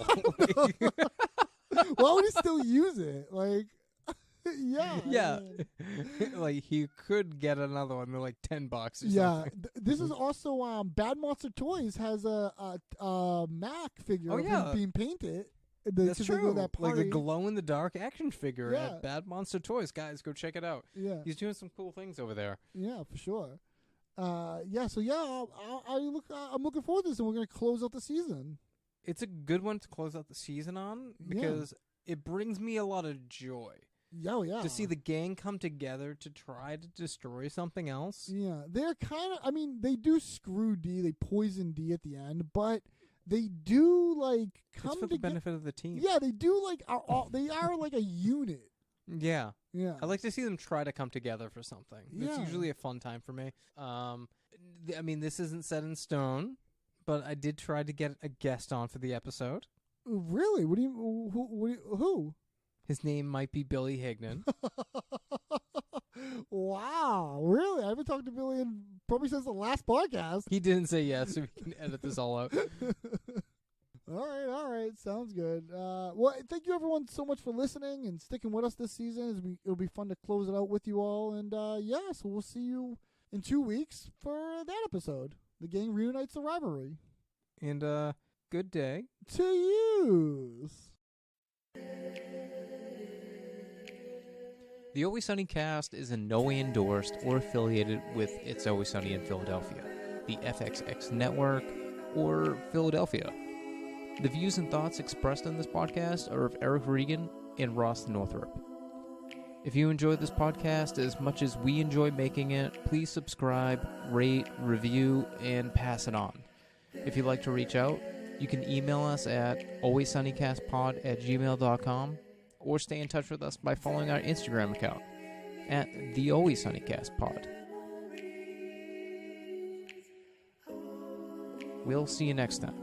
Why would he still use it? Like, yeah. Yeah. Like, he could get another one. They're like $10 or something. Yeah. This is also, Bad Monster Toys has a Mac figure of him being painted. That's true. That like the glow-in-the-dark action figure Yeah. at Bad Monster Toys. Guys, go check it out. Yeah. He's doing some cool things over there. Yeah, for sure. I'm looking forward to this, and we're going to close out the season. It's a good one to close out the season on because it brings me a lot of joy. Oh, yeah. To see the gang come together to try to destroy something else. Yeah. They're kind of, they do screw D. They poison D at the end, but they do, like, come it's for the benefit of the team. Yeah, they do, like, they are like a unit. Yeah. Yeah. I like to see them try to come together for something. Yeah. It's usually a fun time for me. This isn't set in stone, but I did try to get a guest on for the episode. Really? Who? His name might be Billy Hignan. Wow. Really? I haven't talked to Billy probably since the last podcast. He didn't say yes, so we can edit this all out. All right. Sounds good. Well, thank you everyone so much for listening and sticking with us this season. It'll be fun to close it out with you all. And so we'll see you in 2 weeks for that episode. The gang reunites the rivalry. And good day to you. The Always Sunny cast is in no way endorsed or affiliated with It's Always Sunny in Philadelphia, the FXX network, or Philadelphia. The views and thoughts expressed in this podcast are of Eric Regan and Ross Northrup. If you enjoyed this podcast as much as we enjoy making it, please subscribe, rate, review, and pass it on. If you'd like to reach out, you can email us at alwayssunnycastpod@gmail.com or stay in touch with us by following our Instagram account at thealwayssunnycastpod. We'll see you next time.